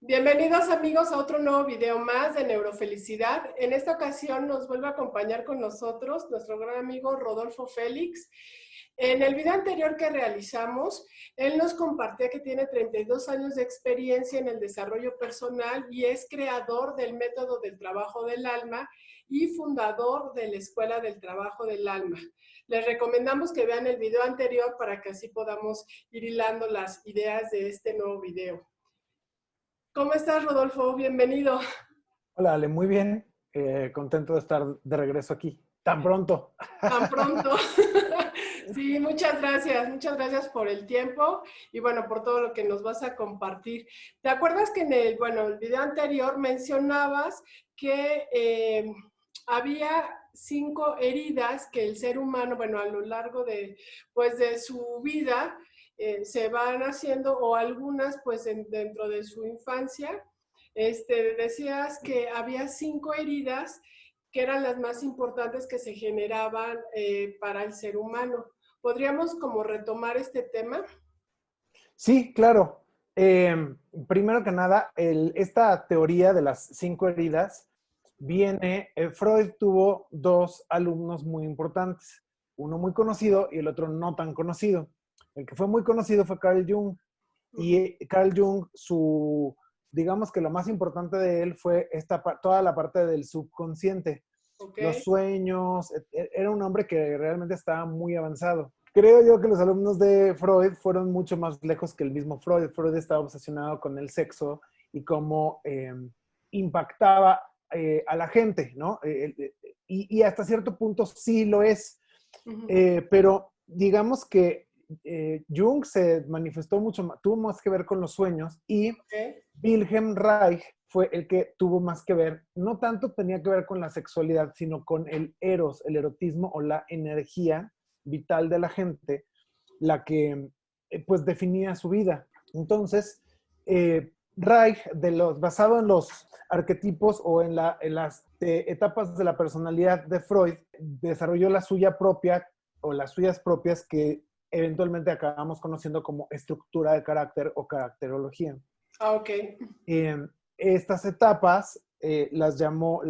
Bienvenidos amigos a otro nuevo video más de Neurofelicidad. En esta ocasión nos vuelve a acompañar con nosotros nuestro gran amigo Rodolfo Félix. En el video anterior que realizamos, él nos compartía que tiene 32 años de experiencia en el desarrollo personal y es creador del método del trabajo del alma y fundador de la Escuela del Trabajo del Alma. Les recomendamos que vean el video anterior para que así podamos ir hilando las ideas de este nuevo video. ¿Cómo estás, Rodolfo? Bienvenido. Hola, Ale, muy bien. Contento de estar de regreso aquí. Tan pronto. Tan pronto. Sí, muchas gracias por el tiempo y bueno, por todo lo que nos vas a compartir. ¿Te acuerdas que en el video anterior mencionabas que había 5 heridas que el ser humano, bueno, a lo largo de, pues, de su vida se van haciendo o algunas pues dentro de su infancia? Decías que había 5 heridas que eran las más importantes que se generaban para el ser humano. ¿Podríamos como retomar este tema? Sí, claro. Primero que nada, esta teoría de las 5 heridas viene, Freud tuvo dos alumnos muy importantes, uno muy conocido y el otro no tan conocido. El que fue muy conocido fue Carl Jung. Y Carl Jung, digamos que lo más importante de él fue toda la parte del subconsciente, los Ok. sueños. Era un hombre que realmente estaba muy avanzado. Creo yo que los alumnos de Freud fueron mucho más lejos que el mismo Freud. Freud estaba obsesionado con el sexo y cómo impactaba a la gente, ¿no? Y hasta cierto punto sí lo es. Pero digamos que Jung se manifestó mucho más, tuvo más que ver con los sueños, y Ok. Wilhelm Reich fue el que tuvo más que ver, no tanto tenía que ver con la sexualidad, sino con el eros, el erotismo o la energía vital de la gente, la que pues definía su vida. Entonces, Reich, basado en los arquetipos o en las etapas de la personalidad de Freud, desarrolló la suya propia o las suyas propias que eventualmente acabamos conociendo como estructura de carácter o caracterología. Ah, ok. Estas etapas las llamó,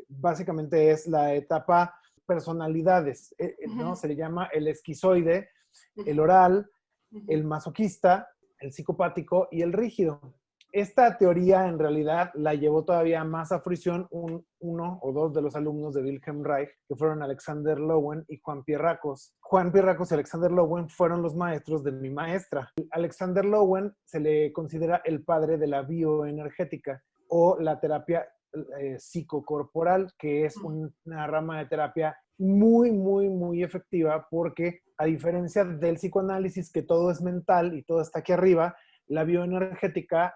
básicamente es la etapa personalidades, ¿no? Se le llama el esquizoide, el oral, el masoquista, el psicopático y el rígido. Esta teoría en realidad la llevó todavía más a fruición uno o dos de los alumnos de Wilhelm Reich, que fueron Alexander Lowen y Juan Pierracos. Juan Pierracos y Alexander Lowen fueron los maestros de mi maestra. Alexander Lowen se le considera el padre de la bioenergética o la terapia psicocorporal, que es una rama de terapia muy, muy, muy efectiva porque, a diferencia del psicoanálisis, que todo es mental y todo está aquí arriba, la bioenergética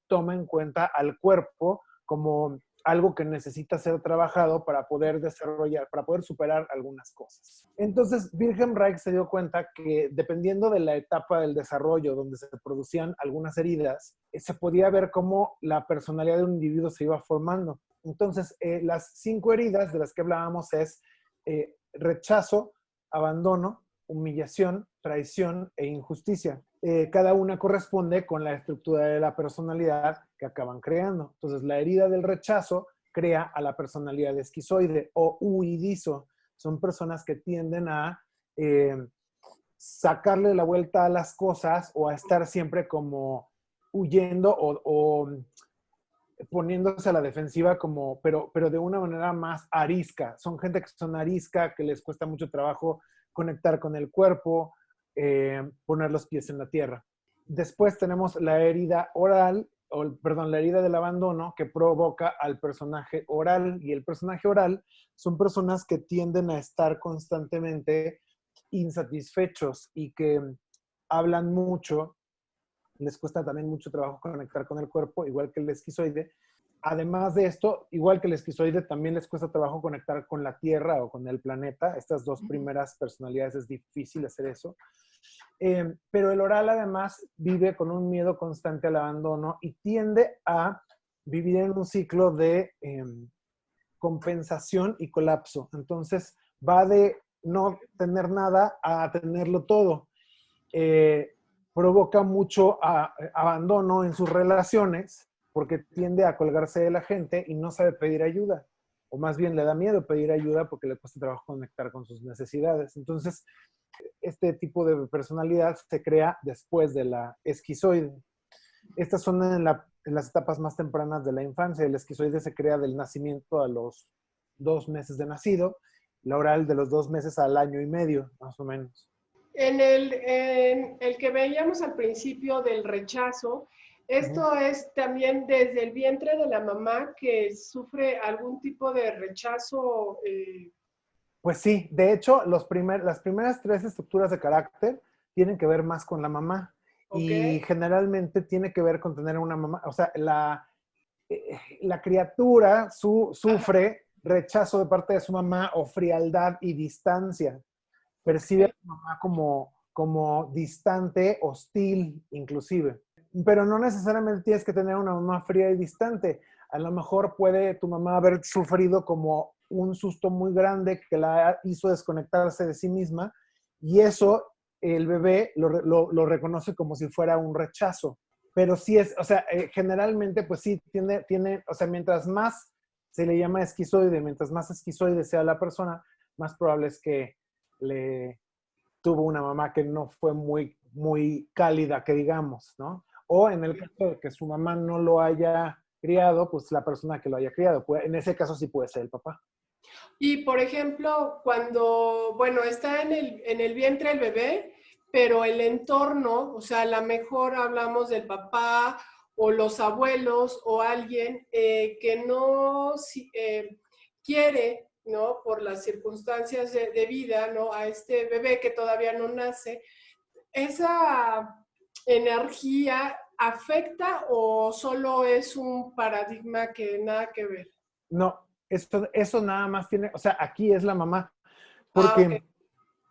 toma en cuenta al cuerpo como algo que necesita ser trabajado para poder desarrollar, para poder superar algunas cosas. Entonces, Wilhelm Reich se dio cuenta que dependiendo de la etapa del desarrollo donde se producían algunas heridas, se podía ver cómo la personalidad de un individuo se iba formando. Entonces, las 5 heridas de las que hablábamos es rechazo, abandono, humillación, traición e injusticia. Cada una corresponde con la estructura de la personalidad que acaban creando. Entonces, la herida del rechazo crea a la personalidad esquizoide o huidizo. Son personas que tienden a sacarle la vuelta a las cosas o a estar siempre como huyendo o poniéndose a la defensiva como, pero de una manera más arisca. Son gente que son arisca, que les cuesta mucho trabajo conectar con el cuerpo, poner los pies en la tierra. Después tenemos la herida oral, perdón, la herida del abandono que provoca al personaje oral. Y el personaje oral son personas que tienden a estar constantemente insatisfechos y que hablan mucho, les cuesta también mucho trabajo conectar con el cuerpo, igual que el esquizoide. Además de esto, igual que el esquizoide, también les cuesta trabajo conectar con la Tierra o con el planeta. Estas dos primeras personalidades es difícil hacer eso. Pero el oral además vive con un miedo constante al abandono y tiende a vivir en un ciclo de compensación y colapso. Entonces va de no tener nada a tenerlo todo. provoca mucho abandono en sus relaciones porque tiende a colgarse de la gente y no sabe pedir ayuda. O más bien le da miedo pedir ayuda porque le cuesta trabajo conectar con sus necesidades. Entonces, este tipo de personalidad se crea después de la esquizoide. Estas son en las etapas más tempranas de la infancia. El esquizoide se crea del nacimiento a los 2 meses de nacido, la oral de los 2 meses al año y medio, más o menos. En el que veíamos al principio del rechazo, esto es también desde el vientre de la mamá que sufre algún tipo de rechazo. Pues sí, de hecho, las primeras 3 estructuras de carácter tienen que ver más con la mamá ¿Ok? y generalmente tiene que ver con tener una mamá, o sea, la criatura Ajá, sufre rechazo de parte de su mamá o frialdad y distancia. Percibe a ok. su mamá como distante, hostil, inclusive. Pero no necesariamente tienes que tener una mamá fría y distante. A lo mejor puede tu mamá haber sufrido como un susto muy grande que la hizo desconectarse de sí misma y eso el bebé lo reconoce como si fuera un rechazo. Pero sí es, o sea, generalmente pues sí tiene, o sea, mientras más se le llama esquizoide, mientras más esquizoide sea la persona, más probable es que le tuvo una mamá que no fue muy cálida, que digamos, ¿no? O en el caso de que su mamá no lo haya criado, pues la persona que lo haya criado. En ese caso sí puede ser el papá. Y por ejemplo, cuando, bueno, está en el vientre el bebé, pero el entorno, o sea, a lo mejor hablamos del papá o los abuelos o alguien que no quiere, ¿no? Por las circunstancias de vida, ¿no? A este bebé que todavía no nace, ¿esa energía afecta o solo es un paradigma que nada que ver? No, eso nada más tiene, o sea, aquí es la mamá, Ah, ok. porque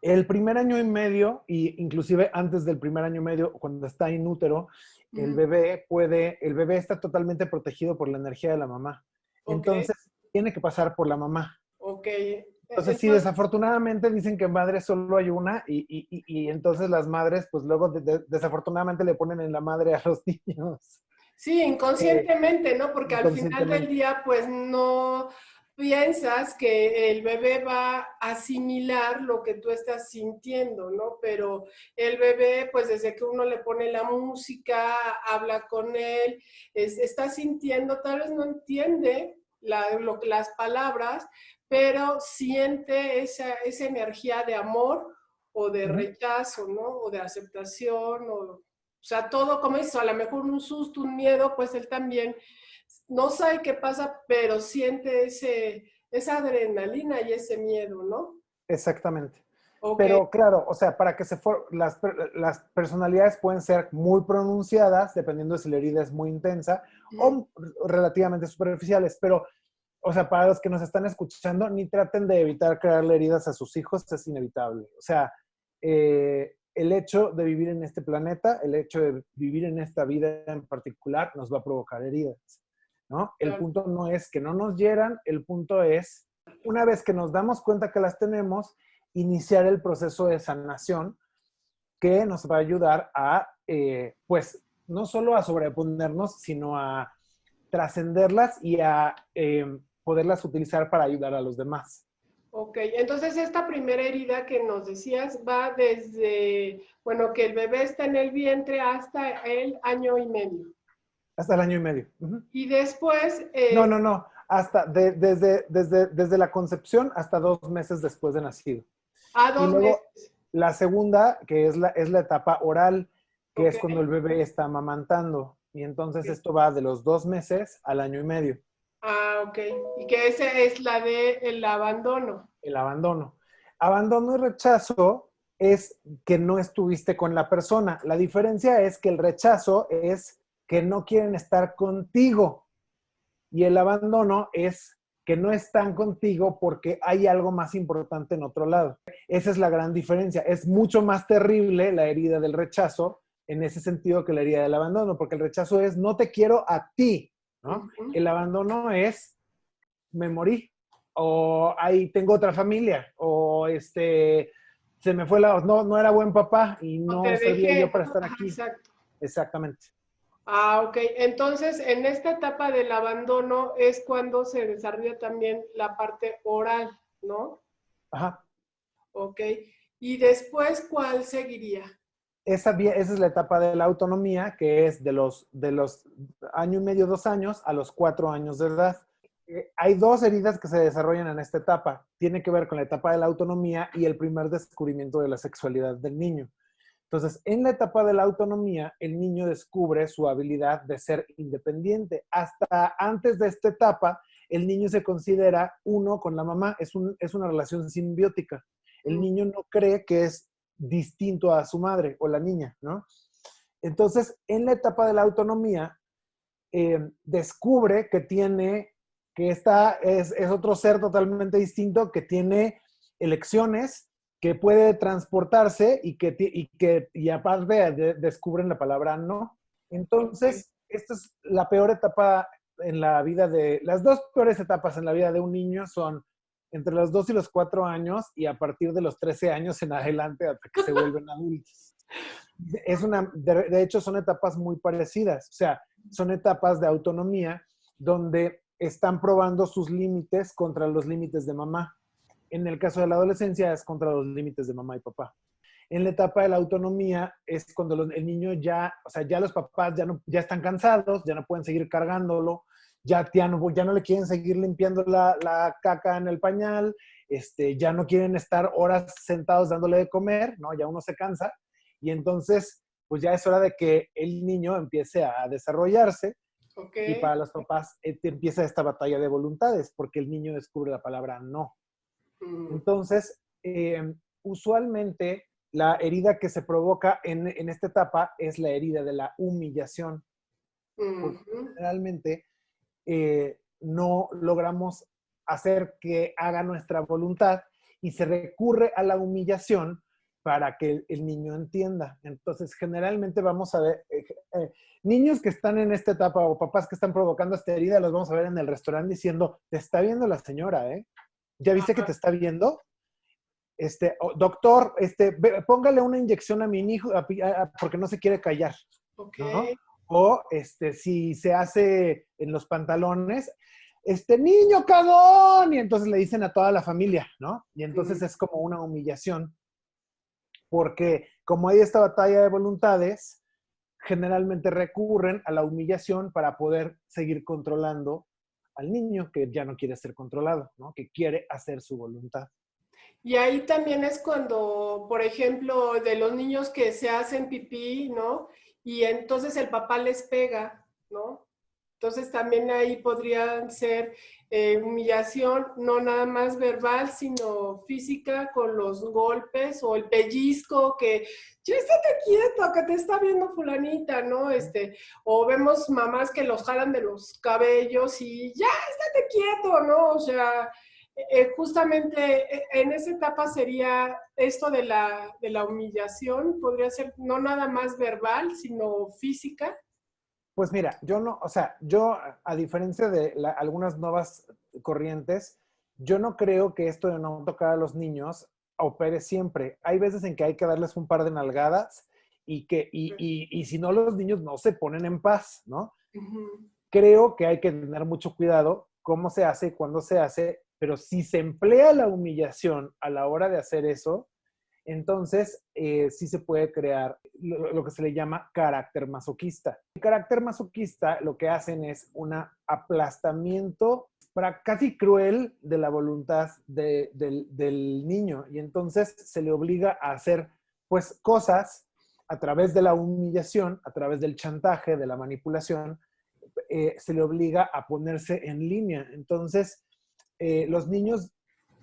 el primer año y medio, y inclusive antes del primer año y medio, cuando está in útero, Ujú. el bebé está totalmente protegido por la energía de la mamá. Ok, Entonces, tiene que pasar por la mamá. ok. Entonces, sí, Entonces, desafortunadamente dicen que madre solo hay una y entonces las madres, pues luego desafortunadamente le ponen en la madre a los niños sí, eh, inconscientemente, ¿no? Porque al final del inconscientemente. día, pues no piensas que el bebé va a asimilar lo que tú estás sintiendo, ¿no? Pero el bebé, pues desde que uno le pone la música, habla con él, está sintiendo, tal vez no entiende las palabras, pero siente esa energía de amor o de Ujú. rechazo, ¿no? O de aceptación, o sea, todo como eso, a lo mejor un susto, un miedo, pues él también no sabe qué pasa, pero siente esa adrenalina y ese miedo, ¿no? Exactamente. Ok. Pero claro, o sea, para que las personalidades pueden ser muy pronunciadas, dependiendo de si la herida es muy intensa, Ujú. o relativamente superficiales. Pero, o sea, para los que nos están escuchando, ni traten de evitar crearle heridas a sus hijos, es inevitable. O sea, el hecho de vivir en este planeta, el hecho de vivir en esta vida en particular, nos va a provocar heridas, ¿no? El Claro. punto no es que no nos hieran, el punto es, una vez que nos damos cuenta que las tenemos, iniciar el proceso de sanación que nos va a ayudar a, pues, no solo a sobreponernos, sino a trascenderlas y a poderlas utilizar para ayudar a los demás. Ok, entonces esta primera herida que nos decías va desde, bueno, que el bebé está en el vientre hasta el año y medio. Hasta el año y medio. Uh-huh. Y después, No. Hasta desde la concepción hasta 2 meses después de nacido. a Y dos luego meses. la segunda, que es la etapa oral, que Ok, es cuando el bebé está amamantando. Y entonces ok. esto va de los 2 meses al año y medio, Ah, ok. Y que esa es la de el abandono. el abandono. Abandono y rechazo es que no estuviste con la persona. La diferencia es que el rechazo es que no quieren estar contigo y el abandono es que no están contigo porque hay algo más importante en otro lado. Esa es la gran diferencia. Es mucho más terrible la herida del rechazo en ese sentido que la herida del abandono, porque el rechazo es no te quiero a ti, ¿no? Ujú. El abandono es me morí, o ahí tengo otra familia, o se me fue no, no era buen papá y O no te servía yo dejé. para estar Ajá, aquí. exacto. Exactamente. Ah, ok. Entonces, en esta etapa del abandono es cuando se desarrolla también la parte oral, ¿no? Ajá. Ok. Y después, ¿cuál seguiría? Esa es la etapa de la autonomía, que es de los año y medio, 2 años, a los 4 años de edad. Hay dos heridas que se desarrollan en esta etapa. Tiene que ver con la etapa de la autonomía y el primer descubrimiento de la sexualidad del niño. Entonces, en la etapa de la autonomía, el niño descubre su habilidad de ser independiente. Hasta antes de esta etapa, el niño se considera uno con la mamá, es una relación simbiótica. El Mm, niño no cree que es distinto a su madre o la niña, ¿no? Entonces, en la etapa de la autonomía, descubre que tiene, que esta es otro ser totalmente distinto, que tiene elecciones, que puede transportarse y aparte descubren la palabra no. ok. Entonces, esta es la peor etapa en la vida las dos peores etapas en la vida de un niño son entre los 2 y los 4 años y a partir de los 13 años en adelante hasta que se vuelven adultos. De hecho, son etapas muy parecidas, o sea, son etapas de autonomía donde están probando sus límites contra los límites de mamá. En el caso de la adolescencia es contra los límites de mamá y papá. En la etapa de la autonomía es cuando el niño ya, o sea, ya los papás ya están cansados, ya no pueden seguir cargándolo, ya no le quieren seguir limpiando la caca en el pañal, ya no quieren estar horas sentados dándole de comer, ¿no? Ya uno se cansa y entonces pues ya es hora de que el niño empiece a desarrollarse Ok. y para los papás empieza esta batalla de voluntades porque el niño descubre la palabra no. Mm, Entonces, usualmente la herida que se provoca en esta etapa es la herida de la humillación, porque ujú. generalmente no logramos hacer que haga nuestra voluntad y se recurre a la humillación para que el niño entienda. Entonces, generalmente vamos a ver niños que están en esta etapa o papás que están provocando esta herida, los vamos a ver en el restaurante diciendo, te está viendo la señora, ¿eh? ¿Ya viste que te está viendo? Doctor, póngale una inyección a mi hijo porque no se quiere callar, Ok. ¿no? O si se hace en los pantalones, niño cagón, y entonces le dicen a toda la familia, ¿no? Y Mm. entonces es como una humillación, porque como hay esta batalla de voluntades, generalmente recurren a la humillación para poder seguir controlando al niño que ya no quiere ser controlado, ¿no? Que quiere hacer su voluntad. Y ahí también es cuando, por ejemplo, de los niños que se hacen pipí, ¿no? Y entonces el papá les pega, ¿no? Entonces también ahí podrían ser humillación, no nada más verbal, sino física, con los golpes o el pellizco, que ya estate quieto, que te está viendo fulanita, ¿no? O vemos mamás que los jalan de los cabellos y ya estate quieto, ¿no? O sea, justamente en esa etapa sería esto de la humillación, podría ser no nada más verbal, sino física. Pues mira, yo no, o sea, yo a diferencia de algunas nuevas corrientes, yo no creo que esto de no tocar a los niños opere siempre. Hay veces en que hay que darles un par de nalgadas y si no, los niños no se ponen en paz, ¿no? Ujú. Creo que hay que tener mucho cuidado cómo se hace y cuándo se hace, pero si se emplea la humillación a la hora de hacer eso, entonces sí se puede crear lo que se le llama carácter masoquista. El carácter masoquista lo que hacen es un aplastamiento casi cruel de la voluntad del niño y entonces se le obliga a hacer pues cosas a través de la humillación, a través del chantaje, de la manipulación, se le obliga a ponerse en línea. Entonces, los niños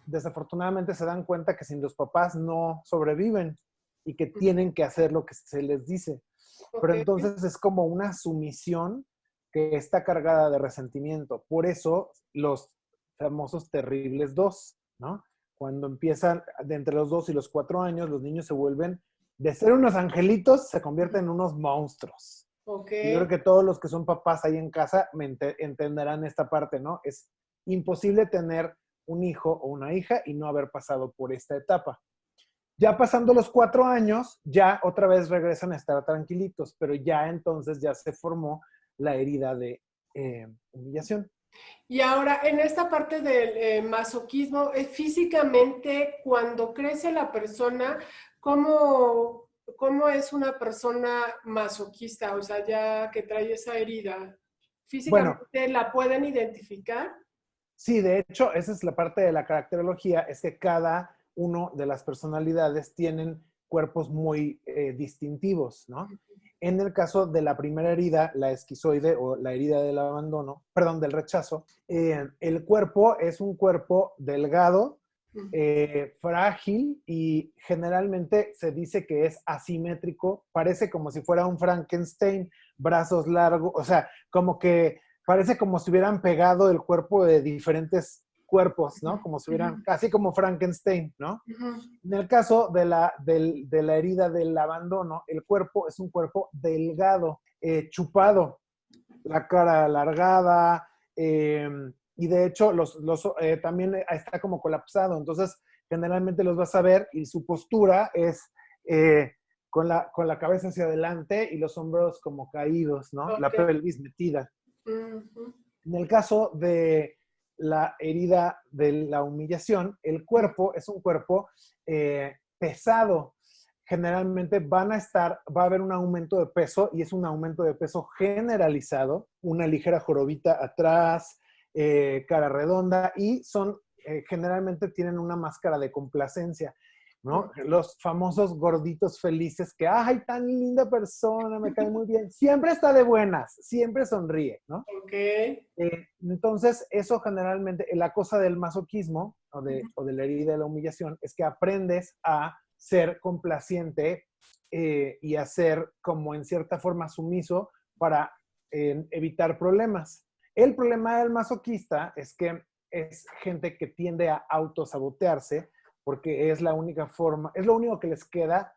desafortunadamente se dan cuenta que sin los papás no sobreviven y que tienen que hacer lo que se les dice. Pero Ok. entonces es como una sumisión que está cargada de resentimiento. Por eso los famosos terribles dos, ¿no? Cuando empiezan de entre los 2 y los 4 años, los niños se vuelven, de ser unos angelitos, se convierten en unos monstruos. Ok. Y yo creo que todos los que son papás ahí en casa entenderán esta parte, ¿no? Es imposible tener un hijo o una hija y no haber pasado por esta etapa. Ya pasando los 4 años, ya otra vez regresan a estar tranquilitos, pero ya entonces ya se formó la herida de humillación. Y ahora, en esta parte del masoquismo, físicamente, cuando crece la persona, ¿cómo es una persona masoquista? O sea, ya que trae esa herida, Bueno, ¿físicamente la pueden identificar? sí, de hecho, esa es la parte de la caracterología, es que cada uno de las personalidades tienen cuerpos muy distintivos, ¿no? En el caso de la primera herida, la esquizoide o la herida del abandono, perdón, del rechazo, el cuerpo es un cuerpo delgado, frágil y generalmente se dice que es asimétrico, parece como si fuera un Frankenstein, brazos largos, o sea, como que parece como si hubieran pegado el cuerpo de diferentes cuerpos, ¿no? Como si hubieran, casi como Frankenstein, ¿no? En el caso de la herida del abandono, el cuerpo es un cuerpo delgado, chupado, la cara alargada, y de hecho también está como colapsado, entonces generalmente los vas a ver y su postura es con la cabeza hacia adelante y los hombros como caídos, ¿no? La Ok. pelvis metida. Ujú. En el caso de la herida de la humillación, el cuerpo es un cuerpo pesado. Generalmente va a haber un aumento de peso y es un aumento de peso generalizado, una ligera jorobita atrás, cara redonda y generalmente tienen una máscara de complacencia. ¿No? Los famosos gorditos felices que, ay, tan linda persona, me cae muy bien. Siempre está de buenas, siempre sonríe, ¿no? Ok. Entonces, eso generalmente, la cosa del masoquismo o de la herida de la humillación es que aprendes a ser complaciente y a ser como en cierta forma sumiso para evitar problemas. El problema del masoquista es que es gente que tiende a autosabotearse porque es la única forma, es lo único que les queda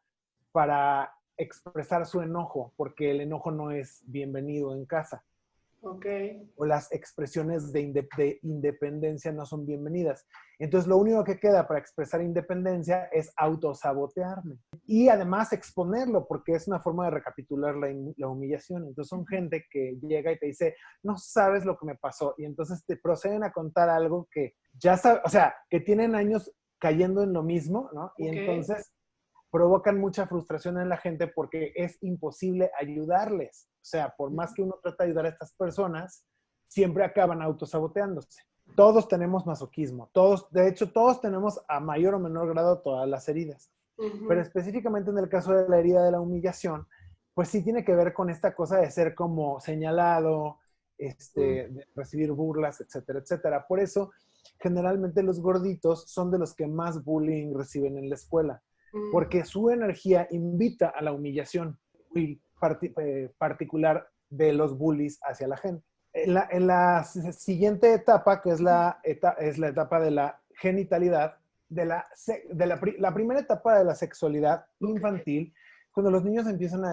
para expresar su enojo, porque el enojo no es bienvenido en casa. Ok. O las expresiones de independencia no son bienvenidas. Entonces, lo único que queda para expresar independencia es autosabotearme. Y además exponerlo, porque es una forma de recapitular la humillación. Entonces, son gente que llega y te dice, no sabes lo que me pasó. Y entonces te proceden a contar algo que ya sabes, o sea, que tienen años cayendo en lo mismo, ¿no? Y Ok. entonces provocan mucha frustración en la gente porque es imposible ayudarles. O sea, por más que uno trate de ayudar a estas personas, siempre acaban autosaboteándose. Todos tenemos masoquismo, de hecho, todos tenemos a mayor o menor grado todas las heridas. Pero específicamente en el caso de la herida de la humillación, pues sí tiene que ver con esta cosa de ser como señalado, de recibir burlas, etcétera, etcétera. Por eso, generalmente los gorditos son de los que más bullying reciben en la escuela porque su energía invita a la humillación muy particular de los bullies hacia la gente. En la siguiente etapa, que es la etapa de la genitalidad, la primera etapa de la sexualidad infantil, cuando los niños empiezan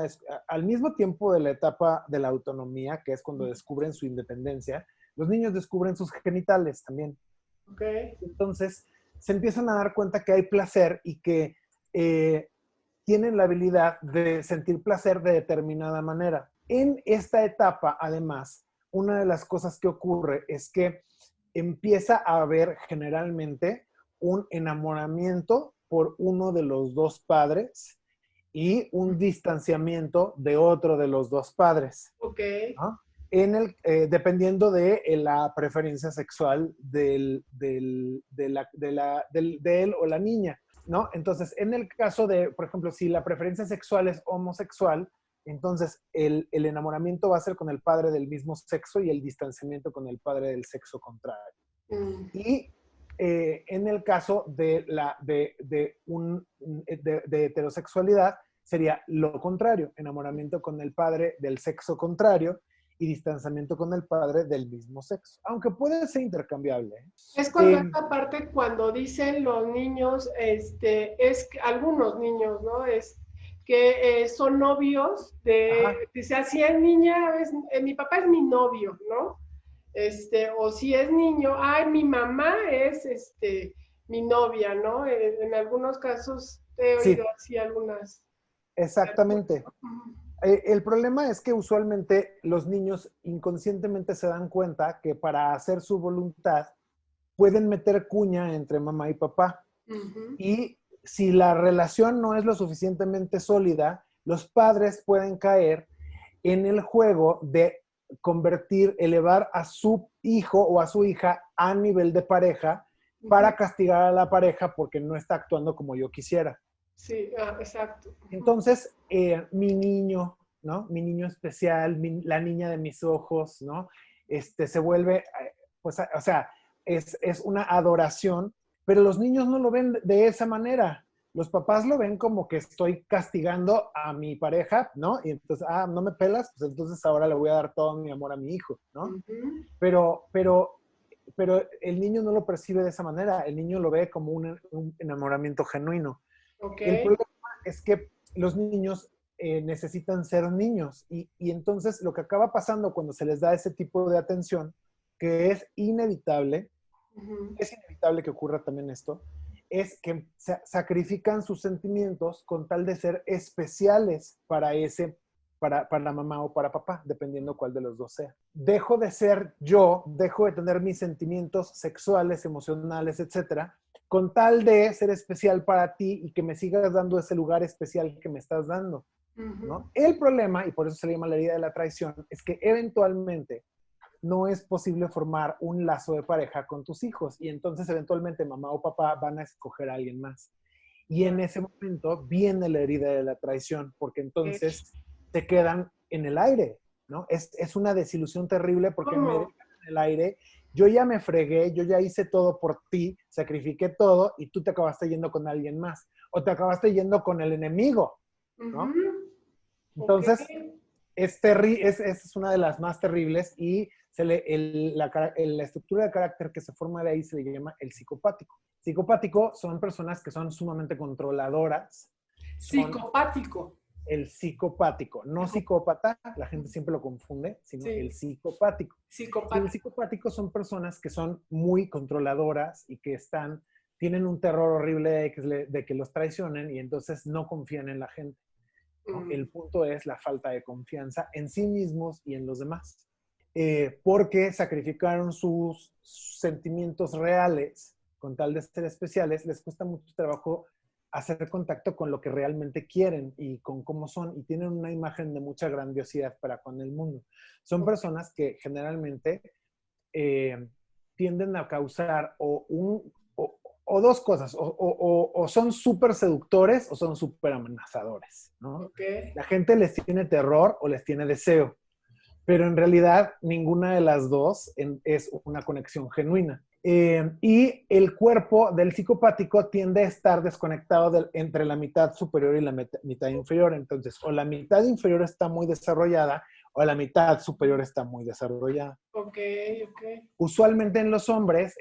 al mismo tiempo de la etapa de la autonomía, que es cuando descubren su independencia, los niños descubren sus genitales también. Okay. Entonces, se empiezan a dar cuenta que hay placer y que tienen la habilidad de sentir placer de determinada manera. En esta etapa, además, una de las cosas que ocurre es que empieza a haber generalmente un enamoramiento por uno de los dos padres y un distanciamiento de otro de los dos padres. Okay. ¿No? Dependiendo de la preferencia sexual de él o la niña, ¿no? Entonces, en el caso de, por ejemplo, si la preferencia sexual es homosexual, entonces el enamoramiento va a ser con el padre del mismo sexo y el distanciamiento con el padre del sexo contrario. Y en el caso de heterosexualidad, sería lo contrario, enamoramiento con el padre del sexo contrario y distanciamiento con el padre del mismo sexo, aunque puede ser intercambiable. Es cuando esta parte, cuando dicen los niños, algunos niños, ¿no? Es que son novios dice, si es niña, mi papá es mi novio, ¿no? O si es niño, ay, mi mamá es, mi novia, ¿no? En algunos casos he Sí, oído así algunas. exactamente. El problema es que usualmente los niños inconscientemente se dan cuenta que para hacer su voluntad pueden meter cuña entre mamá y papá. Ujú. Y si la relación no es lo suficientemente sólida, los padres pueden caer en el juego de elevar a su hijo o a su hija a nivel de pareja Ujú. para castigar a la pareja porque no está actuando como yo quisiera. Sí, exacto. Ujú. Entonces, mi niño, ¿no? Mi niño especial, la niña de mis ojos, ¿no? Se vuelve, pues, o sea, es una adoración, pero los niños no lo ven de esa manera. Los papás lo ven como que estoy castigando a mi pareja, ¿no? Y entonces, no me pelas, pues entonces ahora le voy a dar todo mi amor a mi hijo, ¿no? Ujú. Pero, pero, pero el niño no lo percibe de esa manera. El niño lo ve como un enamoramiento genuino. Ok. El problema es que los niños necesitan ser niños y entonces lo que acaba pasando cuando se les da ese tipo de atención, que Ujú. es inevitable que ocurra también esto, es que sacrifican sus sentimientos con tal de ser especiales para mamá o para papá, dependiendo cuál de los dos sea. Dejo de ser yo, dejo de tener mis sentimientos sexuales, emocionales, etcétera, con tal de ser especial para ti y que me sigas dando ese lugar especial que me estás dando, Ujú. ¿no? El problema, y por eso se le llama la herida de la traición, es que eventualmente no es posible formar un lazo de pareja con tus hijos y entonces eventualmente mamá o papá van a escoger a alguien más. Y en ese momento viene la herida de la traición, porque Ok. entonces te quedan en el aire, ¿no? Es una desilusión terrible porque me ¿Cómo? dejan en el aire, yo ya me fregué, yo ya hice todo por ti, sacrifiqué todo y tú te acabaste yendo con alguien más o te acabaste yendo con el enemigo, ¿no? Ujú. Ok. Entonces, es una de las más terribles y la estructura de carácter que se forma de ahí se le llama el psicopático. Psicopático son personas que son sumamente controladoras, son Psicopático. el psicopático, no psicópata, la gente siempre lo confunde, sino el Sí, psicopático. Y el psicopático. psicopático son personas que son muy controladoras y que tienen un terror horrible de que los traicionen y entonces no confían en la gente, ¿no? Mm. El punto es la falta de confianza en sí mismos y en los demás. Porque sacrificaron sus sentimientos reales con tal de ser especiales, les cuesta mucho trabajo hacer contacto con lo que realmente quieren y con cómo son, y tienen una imagen de mucha grandiosidad para con el mundo. Son Ok. personas que generalmente eh, tienden a causar o dos cosas, o son súper seductores o son súper amenazadores, ¿no? Ok. La gente les tiene terror o les tiene deseo, pero en realidad ninguna de las dos es una conexión genuina. Y el cuerpo del psicopático tiende a estar desconectado entre la mitad superior y la mitad inferior. Entonces, o la mitad inferior está muy desarrollada o la mitad superior está muy desarrollada. Ok. Ok. Usualmente en los hombres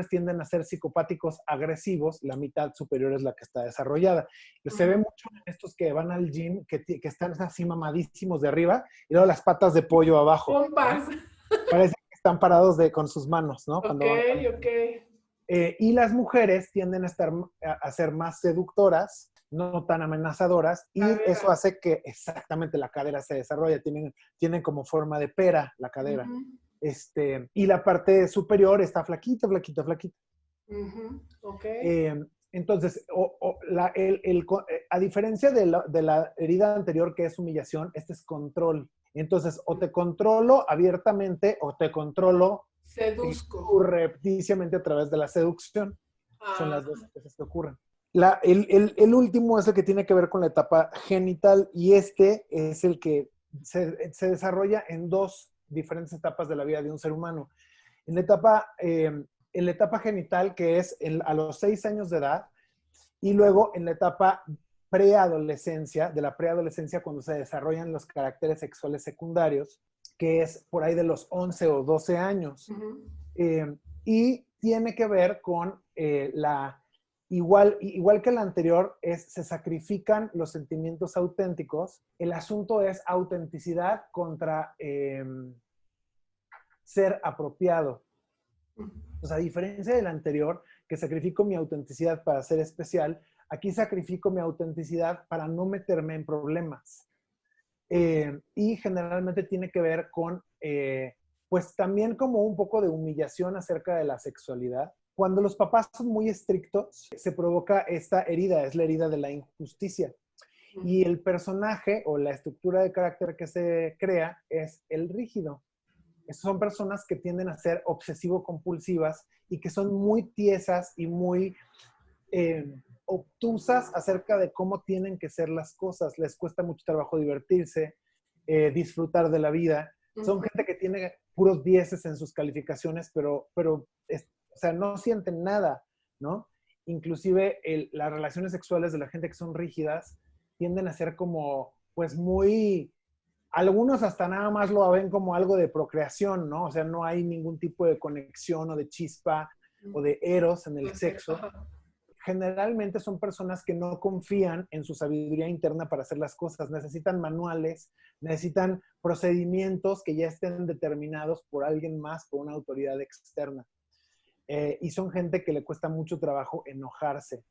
tienden a ser psicopáticos agresivos, la mitad superior es la que está desarrollada. Se ve Ujú. mucho en estos que van al gym, que están así mamadísimos de arriba y luego las patas de pollo abajo, ¿no? Pompas. Parece que están parados con sus manos, ¿no? Ok, Cuando van ok. caminando. Y las mujeres tienden a ser más seductoras, no tan amenazadoras, y eso Cadera. hace que exactamente la cadera se desarrolle, tienen como forma de pera la cadera. Ujú. Y la parte superior está flaquita, flaquita, flaquita. Ujú. Ok. Eh, entonces, a diferencia de la herida anterior, que es humillación, este es control. Entonces, o te controlo abiertamente o te controlo Seduzco. surrepticiamente a través de la seducción. Son Ah, las dos cosas que ocurren. El último es el que tiene que ver con la etapa genital y este es el que se desarrolla en dos diferentes etapas de la vida de un ser humano. En la etapa genital, que es a los 6 años de edad, y luego en la etapa preadolescencia, de la preadolescencia cuando se desarrollan los caracteres sexuales secundarios, que es por ahí de los 11 o 12 años. ujú. Y tiene que ver con igual que la anterior, se sacrifican los sentimientos auténticos. El asunto es autenticidad contra ser apropiado. O sea, a diferencia del anterior, que sacrifico mi autenticidad para ser especial, aquí sacrifico mi autenticidad para no meterme en problemas. Y generalmente tiene que ver con, pues también como un poco de humillación acerca de la sexualidad. Cuando los papás son muy estrictos, se provoca esta herida, es la herida de la injusticia. Y el personaje o la estructura de carácter que se crea es el rígido. Son personas que tienden a ser obsesivo-compulsivas y que son muy tiesas y muy obtusas acerca de cómo tienen que ser las cosas. Les cuesta mucho trabajo divertirse, disfrutar de la vida. Son gente que tiene puros dieces en sus calificaciones, pero o sea, no sienten nada, ¿no? Inclusive las relaciones sexuales de la gente que son rígidas tienden a ser como, pues muy, algunos hasta nada más lo ven como algo de procreación, ¿no? O sea, no hay ningún tipo de conexión o de chispa o de eros en el sexo. Generalmente son personas que no confían en su sabiduría interna para hacer las cosas. Necesitan manuales, necesitan procedimientos que ya estén determinados por alguien más, por una autoridad externa. Y son gente que le cuesta mucho trabajo enojarse.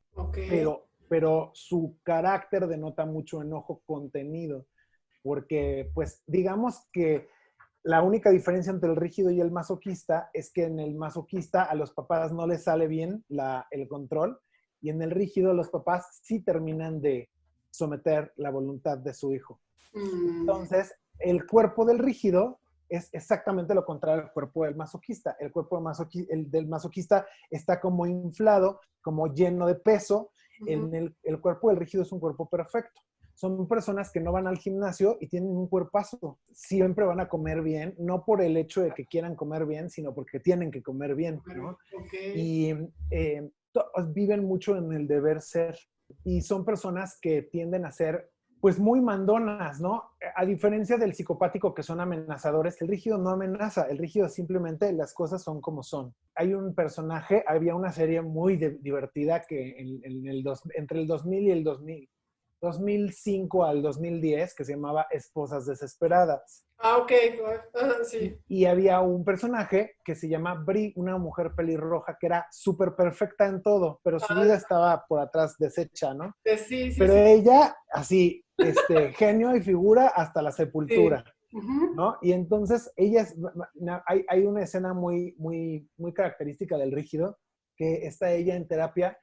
Pero su carácter denota mucho enojo contenido. Porque, pues, digamos que la única diferencia entre el rígido y el masoquista es que en el masoquista a los papás no les sale bien el control, y en el rígido los papás sí terminan de someter la voluntad de su hijo. Entonces, el cuerpo del rígido es exactamente lo contrario al cuerpo del masoquista. El cuerpo del masoquista está como inflado, como lleno de peso. El cuerpo del rígido es un cuerpo perfecto. Son personas que no van al gimnasio y tienen un cuerpazo. Siempre van a comer bien, no por el hecho de que quieran comer bien, sino porque tienen que comer bien, ¿no? Y viven mucho en el deber ser. Y son personas que tienden a ser, pues, muy mandonas, ¿no? A diferencia del psicopático, que son amenazadores, el rígido no amenaza. El rígido simplemente las cosas son como son. Hay un personaje, había una serie muy divertida que entre el 2000 y el 2005 al 2010, que se llamaba Esposas Desesperadas. Ok, sí. Y había un personaje que se llama Brie, una mujer pelirroja que era súper perfecta en todo, pero su vida estaba por atrás deshecha, ¿no? Sí, pero ella, así, genio y figura hasta la sepultura, ¿no? Y entonces hay una escena muy, muy, muy característica del rígido, que está ella en terapia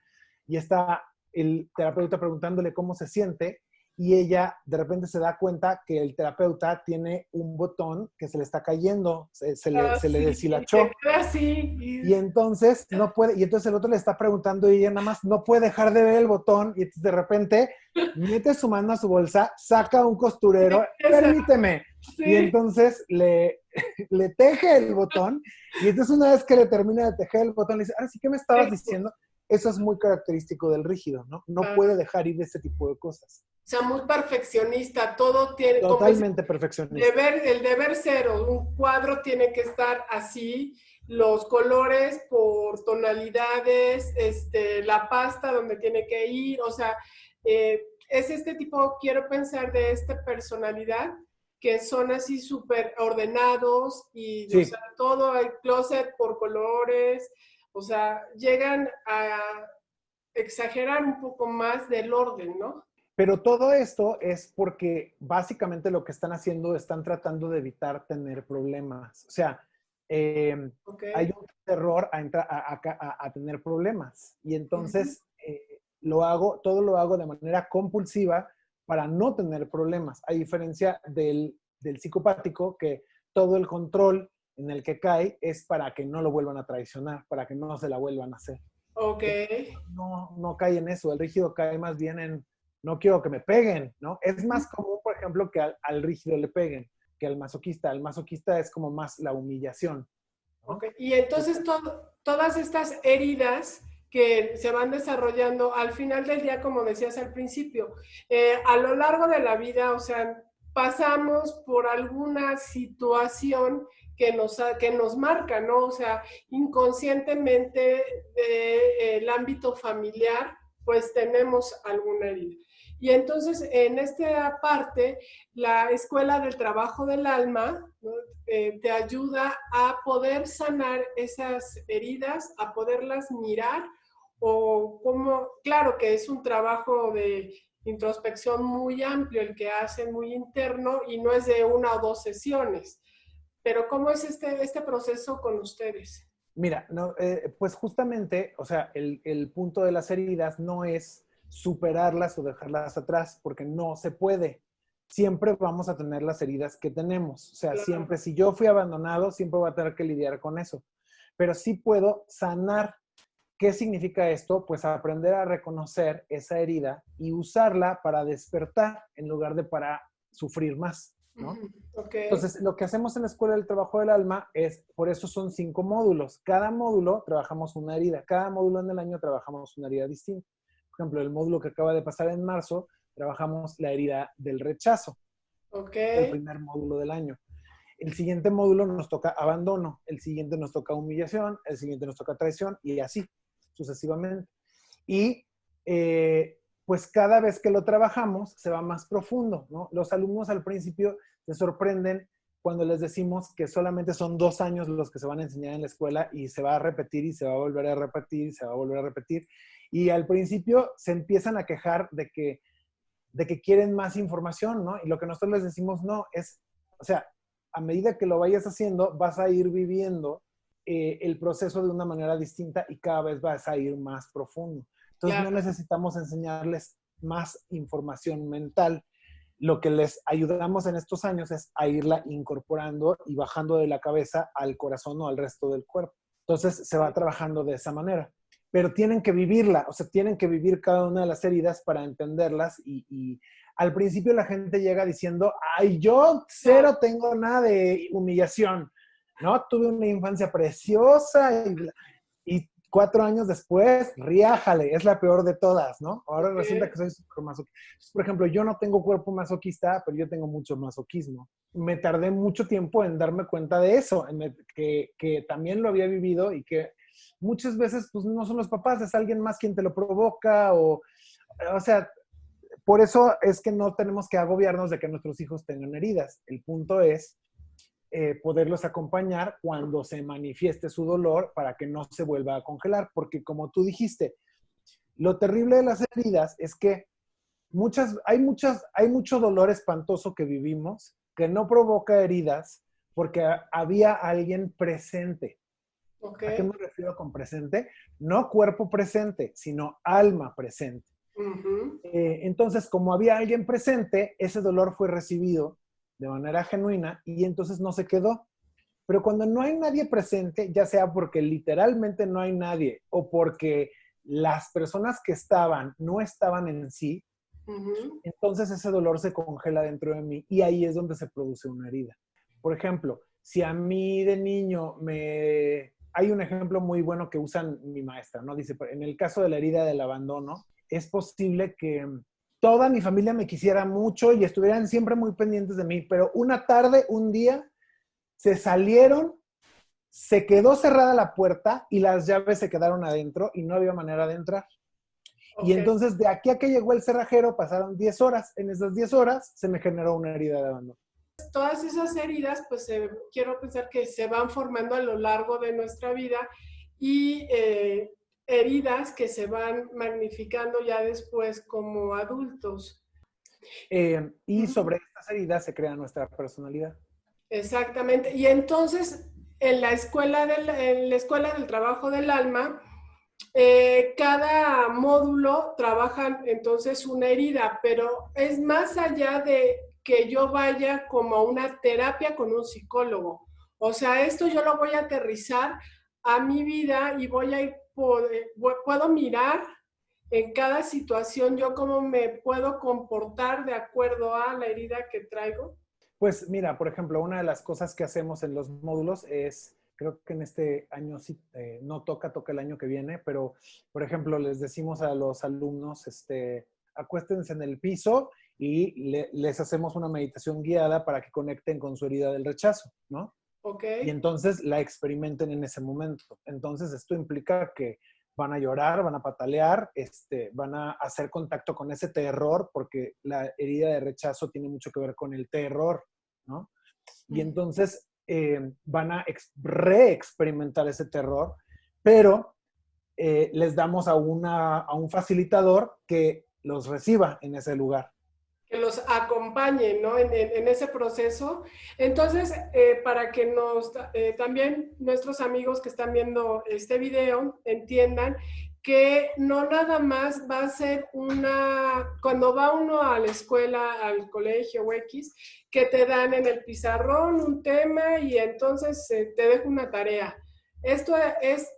y está el terapeuta preguntándole cómo se siente, y ella de repente se da cuenta que el terapeuta tiene un botón que se le está cayendo, se le deshilachó. Y entonces no puede, y entonces el otro le está preguntando y ella nada más no puede dejar de ver el botón, y de repente mete su mano a su bolsa, saca un costurero, permíteme, y entonces le teje el botón, y entonces una vez que le termina de tejer el botón, le dice, ahora sí, ¿qué me estabas diciendo? Eso es muy característico del rígido, ¿no? No puede dejar ir ese tipo de cosas. O sea, muy perfeccionista, todo tiene... Totalmente perfeccionista. El deber ser, un cuadro tiene que estar así, los colores por tonalidades, la pasta donde tiene que ir, o sea, es este tipo, quiero pensar, de esta personalidad, que son así súper ordenados y, sí, o sea, todo el closet por colores, o sea, llegan a exagerar un poco más del orden, ¿no? Pero todo esto es porque básicamente lo que están haciendo, están tratando de evitar tener problemas. O sea, hay un terror a tener problemas. Y entonces todo lo hago de manera compulsiva para no tener problemas. A diferencia del psicopático, que todo el control en el que cae es para que no lo vuelvan a traicionar, para que no se la vuelvan a hacer. No cae en eso. El rígido cae más bien en no quiero que me peguen, ¿no? Es más común, por ejemplo, que al rígido le peguen que al masoquista. El masoquista es como más la humillación, ¿no? Y entonces todas estas heridas que se van desarrollando al final del día, como decías al principio, a lo largo de la vida, o sea, pasamos por alguna situación que nos marca, ¿no? O sea, inconscientemente del ámbito familiar, pues tenemos alguna herida. Y entonces, en esta parte, la Escuela del Trabajo del Alma, ¿no? Te ayuda a poder sanar esas heridas, a poderlas mirar o cómo, claro que es un trabajo de introspección muy amplio el que hacen, muy interno, y no es de una o dos sesiones, pero ¿cómo es este proceso con ustedes? Mira, no, pues justamente, o sea, el punto de las heridas no es superarlas o dejarlas atrás, porque no se puede. Siempre vamos a tener las heridas que tenemos. O sea, Claro. siempre, si yo fui abandonado, siempre voy a tener que lidiar con eso. Pero sí puedo sanar. ¿Qué significa esto? Pues aprender a reconocer esa herida y usarla para despertar en lugar de para sufrir más, ¿no? Ok, Entonces, lo que hacemos en la Escuela del Trabajo del Alma es, por eso son 5 módulos. Cada módulo trabajamos una herida. Cada módulo en el año trabajamos una herida distinta. Por ejemplo, el módulo que acaba de pasar en marzo, trabajamos la herida del rechazo. ok, Fue el primer módulo del año. El siguiente módulo nos toca abandono, el siguiente nos toca humillación, el siguiente nos toca traición y así sucesivamente. Y pues cada vez que lo trabajamos se va más profundo, ¿no? Los alumnos al principio se sorprenden cuando les decimos que solamente son 2 años los que se van a enseñar en la escuela y se va a repetir y se va a volver a repetir y se va a volver a repetir. Y al principio se empiezan a quejar de que quieren más información, ¿no? Y lo que nosotros les decimos no es, o sea, a medida que lo vayas haciendo, vas a ir viviendo el proceso de una manera distinta y cada vez vas a ir más profundo. Entonces no claro, necesitamos enseñarles más información mental. Lo que les ayudamos en estos años es a irla incorporando y bajando de la cabeza al corazón o al resto del cuerpo. Entonces se va trabajando de esa manera. Pero tienen que vivirla, o sea, tienen que vivir cada una de las heridas para entenderlas y al principio la gente llega diciendo, ay, yo claro. cero tengo nada de humillación, ¿no? Tuve una infancia preciosa y 4 años después, riájale, es la peor de todas, ¿no? Ahora resulta Okay. que soy súper masoquista. Por ejemplo, yo no tengo cuerpo masoquista, pero yo tengo mucho masoquismo. Me tardé mucho tiempo en darme cuenta de eso, que también lo había vivido y que muchas veces pues no son los papás, es alguien más quien te lo provoca o sea, por eso es que no tenemos que agobiarnos de que nuestros hijos tengan heridas. El punto es poderlos acompañar cuando se manifieste su dolor para que no se vuelva a congelar, porque como tú dijiste, lo terrible de las heridas es que hay mucho dolor espantoso que vivimos que no provoca heridas porque había alguien presente. ¿A qué Okay. me refiero con presente? No cuerpo presente, sino alma presente. Ujú. Entonces, como había alguien presente, ese dolor fue recibido de manera genuina y entonces no se quedó. Pero cuando no hay nadie presente, ya sea porque literalmente no hay nadie o porque las personas que estaban no estaban en sí, Ujú. entonces ese dolor se congela dentro de mí y ahí es donde se produce una herida. Por ejemplo, si a mí de niño me... Hay un ejemplo muy bueno que usan mi maestra, ¿no? Dice, en el caso de la herida del abandono, es posible que toda mi familia me quisiera mucho y estuvieran siempre muy pendientes de mí, pero una tarde, un día, se salieron, se quedó cerrada la puerta y las llaves se quedaron adentro y no había manera de entrar. Y Okay. entonces de aquí a que llegó el cerrajero pasaron 10 horas. En esas 10 horas se me generó una herida de abandono. Todas esas heridas, pues quiero pensar que se van formando a lo largo de nuestra vida y heridas que se van magnificando ya después como adultos. Y Ujú. sobre estas heridas se crea nuestra personalidad. Exactamente. Y entonces, en la escuela del trabajo del alma, cada módulo trabaja entonces una herida, pero es más allá de que yo vaya como a una terapia con un psicólogo. O sea, esto yo lo voy a aterrizar a mi vida y voy a ir, puedo mirar en cada situación yo cómo me puedo comportar de acuerdo a la herida que traigo. Pues mira, por ejemplo, una de las cosas que hacemos en los módulos es, creo que en este año sí, no toca el año que viene, pero por ejemplo, les decimos a los alumnos, acuéstense en el piso y les hacemos una meditación guiada para que conecten con su herida del rechazo, ¿no? ¿Ok? Y entonces la experimenten en ese momento. Entonces esto implica que van a llorar, van a patalear, van a hacer contacto con ese terror, porque la herida de rechazo tiene mucho que ver con el terror, ¿no? Y entonces van a re-experimentar ese terror, pero les damos a un facilitador que los reciba en ese lugar. Que los acompañe, ¿no? En ese proceso. Entonces, para que también nuestros amigos que están viendo este video entiendan que no nada más va a ser cuando va uno a la escuela, al colegio o X, que te dan en el pizarrón un tema y entonces te dejo una tarea. Esto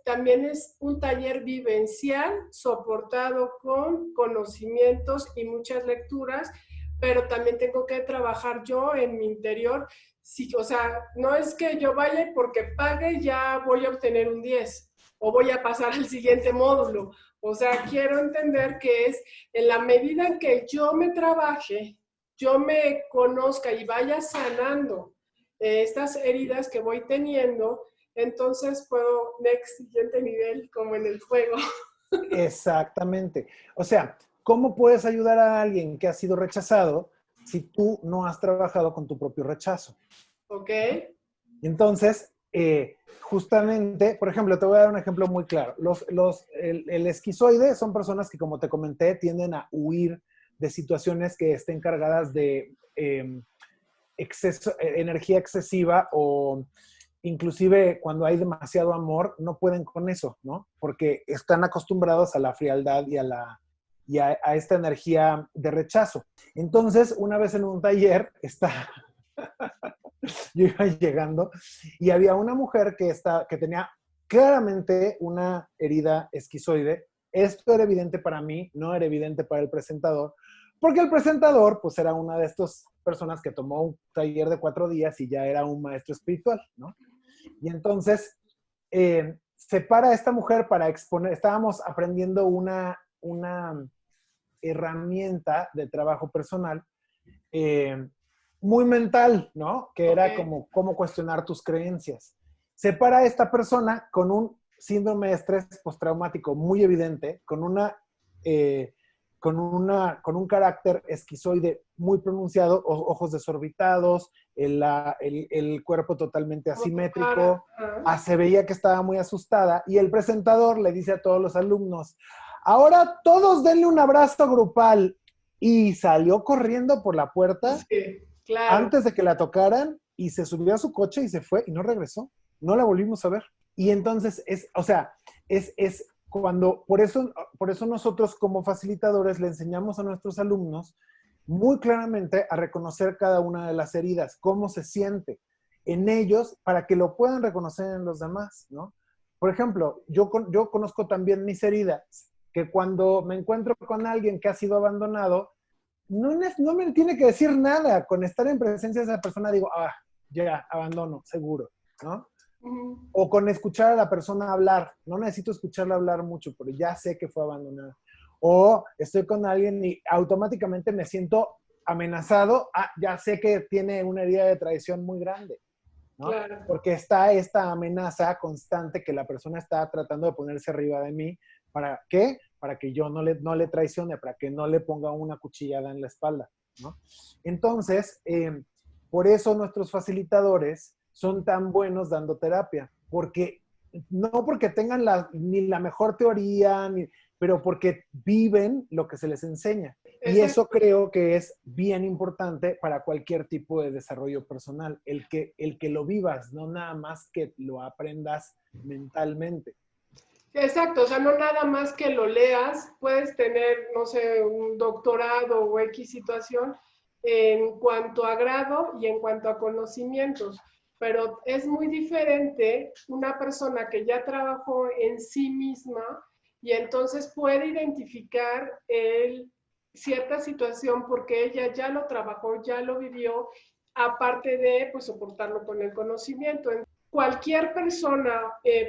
también es un taller vivencial soportado con conocimientos y muchas lecturas, pero también tengo que trabajar yo en mi interior. Sí, o sea, no es que yo vaya porque pague ya voy a obtener un 10 o voy a pasar al siguiente módulo. O sea, quiero entender que es en la medida en que yo me trabaje, yo me conozca y vaya sanando estas heridas que voy teniendo, entonces puedo, siguiente nivel, como en el juego. Exactamente. O sea, ¿cómo puedes ayudar a alguien que ha sido rechazado si tú no has trabajado con tu propio rechazo? Ok. Entonces, justamente, por ejemplo, te voy a dar un ejemplo muy claro. El esquizoide son personas que, como te comenté, tienden a huir de situaciones que estén cargadas de energía excesiva, o inclusive cuando hay demasiado amor, no pueden con eso, ¿no? Porque están acostumbrados a la frialdad y a esta energía de rechazo. Entonces, una vez en un taller, yo iba llegando y había una mujer que tenía claramente una herida esquizoide. Esto era evidente para mí, no era evidente para el presentador, porque el presentador, pues, era una de estas personas que tomó un taller de 4 días y ya era un maestro espiritual, ¿no? Y entonces, se para esta mujer para exponer, estábamos aprendiendo una herramienta de trabajo personal muy mental, ¿no? Que era como cómo cuestionar tus creencias. Se para esta persona con un síndrome de estrés postraumático muy evidente, con un carácter esquizoide muy pronunciado, ojos desorbitados, el cuerpo totalmente asimétrico, se veía que estaba muy asustada, y el presentador le dice a todos los alumnos: ahora todos denle un abrazo grupal, y salió corriendo por la puerta, sí, claro, antes de que la tocaran, y se subió a su coche y se fue y no regresó, no la volvimos a ver. Y entonces es cuando, por eso nosotros como facilitadores le enseñamos a nuestros alumnos muy claramente a reconocer cada una de las heridas, cómo se siente en ellos, para que lo puedan reconocer en los demás, ¿no? Por ejemplo, yo conozco también mis heridas, que cuando me encuentro con alguien que ha sido abandonado, no me tiene que decir nada. Con estar en presencia de esa persona digo: ya, abandono, seguro, ¿no? O con escuchar a la persona hablar, no necesito escucharla hablar mucho, pero ya sé que fue abandonada. O estoy con alguien y automáticamente me siento amenazado, ya sé que tiene una herida de traición muy grande, ¿no? Claro. Porque está esta amenaza constante que la persona está tratando de ponerse arriba de mí. ¿Para qué? Para que yo no le traicione, para que no le ponga una cuchillada en la espalda, ¿no? Entonces, por eso nuestros facilitadores son tan buenos dando terapia, no porque tengan ni la mejor teoría, pero porque viven lo que se les enseña. Y eso creo que es bien importante para cualquier tipo de desarrollo personal, el que lo vivas, no nada más que lo aprendas mentalmente. Exacto, o sea, no nada más que lo leas, puedes tener, no sé, un doctorado o X situación en cuanto a grado y en cuanto a conocimientos, pero es muy diferente una persona que ya trabajó en sí misma y entonces puede identificar cierta situación porque ella ya lo trabajó, ya lo vivió, aparte de pues soportarlo con el conocimiento. Cualquier persona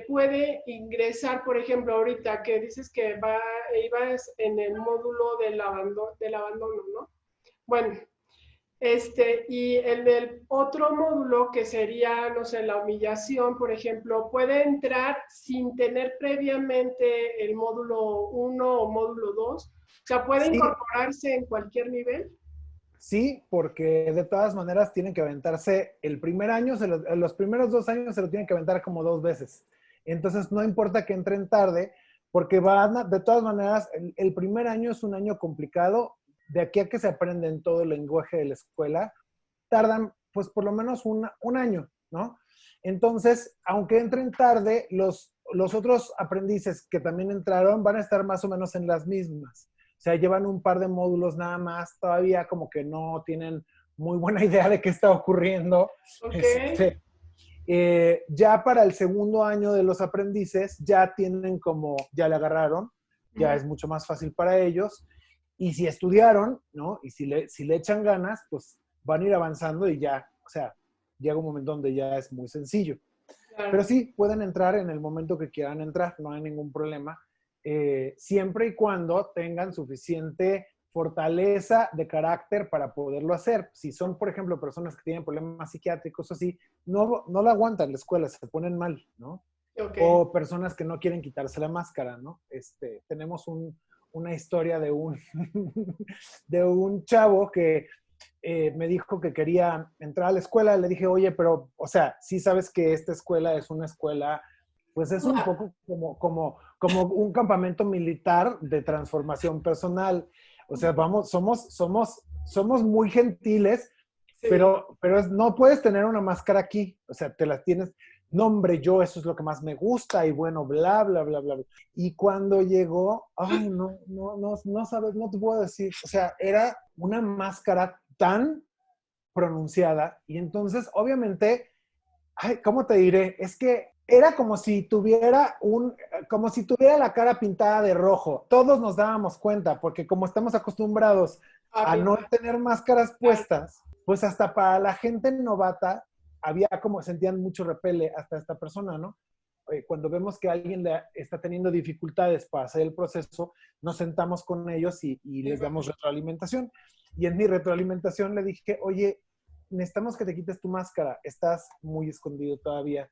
puede ingresar, por ejemplo, ahorita que dices que ibas en el módulo del abandono, ¿no? Bueno, y el otro módulo que sería, no sé, la humillación, por ejemplo, puede entrar sin tener previamente el módulo 1 o módulo 2. O sea, puede incorporarse en cualquier nivel. Sí, porque de todas maneras tienen que aventarse el primer año, los primeros 2 años se lo tienen que aventar como 2 veces. Entonces no importa que entren tarde, porque de todas maneras, el primer año es un año complicado. De aquí a que se aprenden todo el lenguaje de la escuela, tardan pues por lo menos un año, ¿no? Entonces, aunque entren tarde, los otros aprendices que también entraron van a estar más o menos en las mismas. O sea, llevan un par de módulos nada más, todavía como que no tienen muy buena idea de qué está ocurriendo. Ok. Ya para el segundo año de los aprendices, ya tienen como, ya le agarraron, ya es mucho más fácil para ellos. Y si estudiaron, ¿no? Y si le echan ganas, pues van a ir avanzando y ya, o sea, llega un momento donde ya es muy sencillo. Pero Claro. sí, pueden entrar en el momento que quieran entrar, no hay ningún problema, siempre y cuando tengan suficiente fortaleza de carácter para poderlo hacer. Si son, por ejemplo, personas que tienen problemas psiquiátricos o así, no la aguantan la escuela, se ponen mal, ¿no? Ok. O personas que no quieren quitarse la máscara, ¿no? Tenemos una historia de de un chavo que me dijo que quería entrar a la escuela. Le dije, oye, pero, o sea, sí sabes que esta escuela es una escuela, pues es un poco como un campamento militar de transformación personal. O sea, somos muy gentiles, Sí. pero no puedes tener una máscara aquí. O sea, te la tienes, no, hombre, yo eso es lo que más me gusta y bueno, bla, bla, bla, bla. Y cuando llegó, ay, no sabes, no te puedo decir. O sea, era una máscara tan pronunciada y entonces, obviamente, ay, ¿cómo te diré? Es que era como si tuviera la cara pintada de rojo. Todos nos dábamos cuenta, porque como estamos acostumbrados A a no pintar. tener máscaras Claro. puestas, pues hasta para la gente novata había como sentían mucho repele hasta esta persona, ¿no? Cuando vemos que alguien está teniendo dificultades para hacer el proceso, nos sentamos con ellos y les damos retroalimentación. Y en mi retroalimentación le dije, oye, necesitamos que te quites tu máscara, estás muy escondido todavía.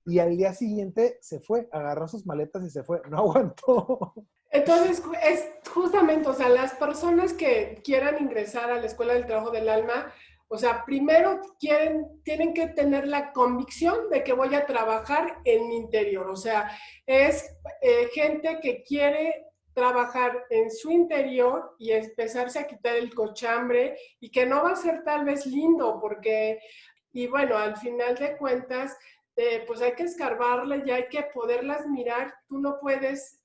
Y al día siguiente se fue, agarró sus maletas y se fue, no aguantó. Entonces, es justamente, o sea, las personas que quieran ingresar a la Escuela del Trabajo del Alma, o sea, primero tienen que tener la convicción de que voy a trabajar en mi interior, o sea, es gente que quiere trabajar en su interior y empezarse a quitar el cochambre y que no va a ser tal vez lindo porque, y bueno, al final de cuentas, pues hay que escarbarle y hay que poderlas mirar, tú no puedes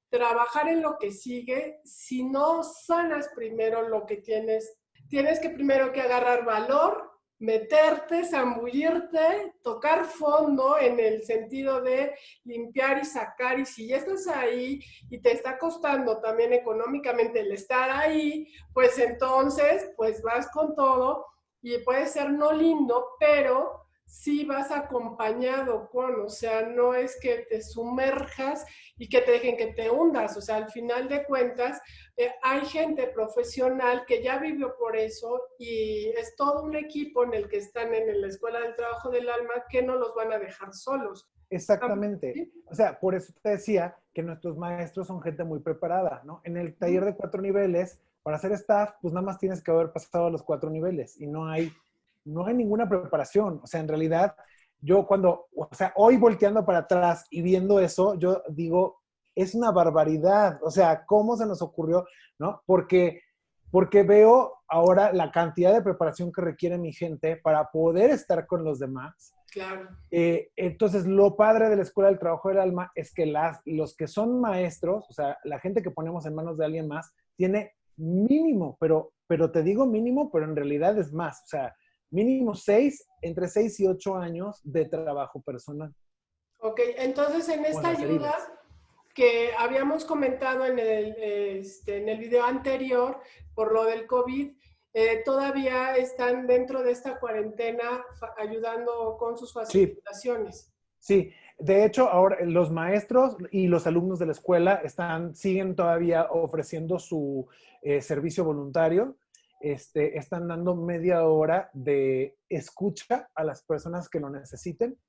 trabajar en lo que sigue si no sanas primero lo que tienes. Tienes que primero que agarrar valor, meterte, zambullirte, tocar fondo en el sentido de limpiar y sacar. Y si ya estás ahí y te está costando también económicamente el estar ahí, pues entonces, pues vas con todo y puede ser no lindo, pero sí vas acompañado con, o sea, no es que te sumerjas y que te dejen que te hundas, o sea, al final de cuentas, hay gente profesional que ya vivió por eso y es todo un equipo en el que están en la Escuela del Trabajo del Alma que no los van a dejar solos. Exactamente. ¿Sí? O sea, por eso te decía que nuestros maestros son gente muy preparada, ¿no? En el taller de 4 niveles, para ser staff, pues nada más tienes que haber pasado a los 4 niveles y no hay ninguna preparación. O sea, en realidad, o sea, hoy volteando para atrás y viendo eso, yo digo, es una barbaridad. O sea, ¿cómo se nos ocurrió? ¿No? Porque veo ahora la cantidad de preparación que requiere mi gente para poder estar con los demás. Claro. Entonces, lo padre de la Escuela del Trabajo del Alma es que los que son maestros, o sea, la gente que ponemos en manos de alguien más, tiene mínimo, pero te digo mínimo, pero en realidad es más, o sea, mínimo entre 6 y 8 años de trabajo personal Ok, entonces en con esta las ayuda heridas. que habíamos comentado en el video anterior por lo del COVID, todavía están dentro de esta cuarentena ayudando con sus Sí, facilitaciones. sí. De hecho, ahora los maestros y los alumnos de la escuela siguen todavía ofreciendo su servicio voluntario. Están dando media hora de escucha a las personas que lo necesiten,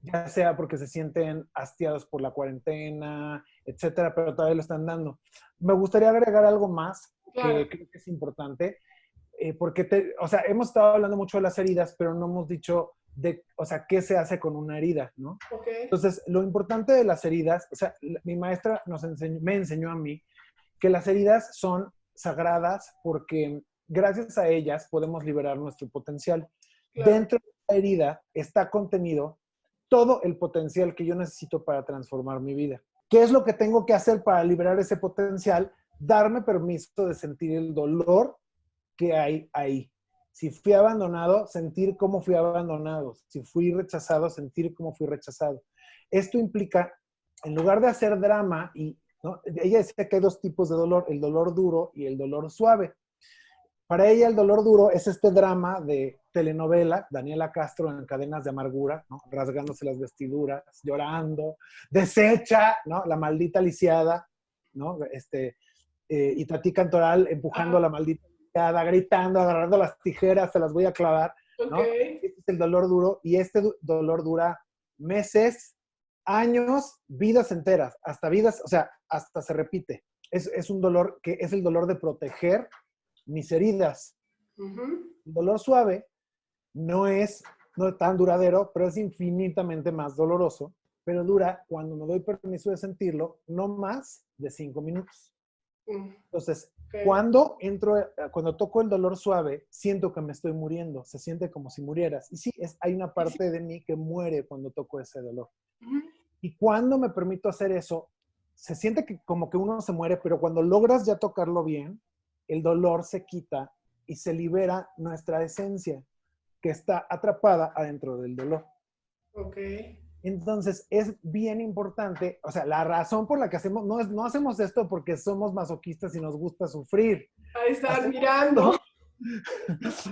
ya sea porque se sienten hastiados por la cuarentena, etcétera, pero todavía lo están dando. Me gustaría agregar algo más Claro, que creo que es importante, porque o sea, hemos estado hablando mucho de las heridas, pero no hemos dicho o sea, qué se hace con una herida, ¿no? Ok. Entonces, lo importante de las heridas, o sea, mi maestra me enseñó a mí que las heridas son sagradas porque gracias a ellas podemos liberar nuestro potencial. Claro. Dentro de la herida está contenido todo el potencial que yo necesito para transformar mi vida. ¿Qué es lo que tengo que hacer para liberar ese potencial? Darme permiso de sentir el dolor que hay ahí. Si fui abandonado, sentir cómo fui abandonado. Si fui rechazado, sentir cómo fui rechazado. Esto implica, en lugar de hacer drama, ¿no? Ella decía que hay dos tipos de dolor, el dolor duro y el dolor suave. Para ella el dolor duro es este drama de telenovela, Daniela Castro en Cadenas de Amargura, ¿no? Rasgándose las vestiduras, llorando, deshecha, ¿no? La maldita lisiada, ¿no? Y Tati Cantoral empujando a la maldita lisiada, gritando, agarrando las tijeras, se las voy a clavar, ¿no? Okay. Este es el dolor duro y este dolor dura meses, años, vidas enteras, hasta vidas, o sea, hasta se repite. Es un dolor que es el dolor de proteger mis heridas. El dolor suave no es tan duradero, pero es infinitamente más doloroso, pero dura, cuando me doy permiso de sentirlo, no más de 5 minutos. Entonces, cuando toco el dolor suave, siento que me estoy muriendo, se siente como si murieras. Y sí, hay una parte de mí que muere cuando toco ese dolor. Y cuando me permito hacer eso, se siente como que uno se muere, pero cuando logras ya tocarlo bien, el dolor se quita y se libera nuestra esencia que está atrapada adentro del dolor. Ok. Entonces, es bien importante, o sea, la razón por la que hacemos, no hacemos esto porque somos masoquistas y nos gusta sufrir. A estar mirando.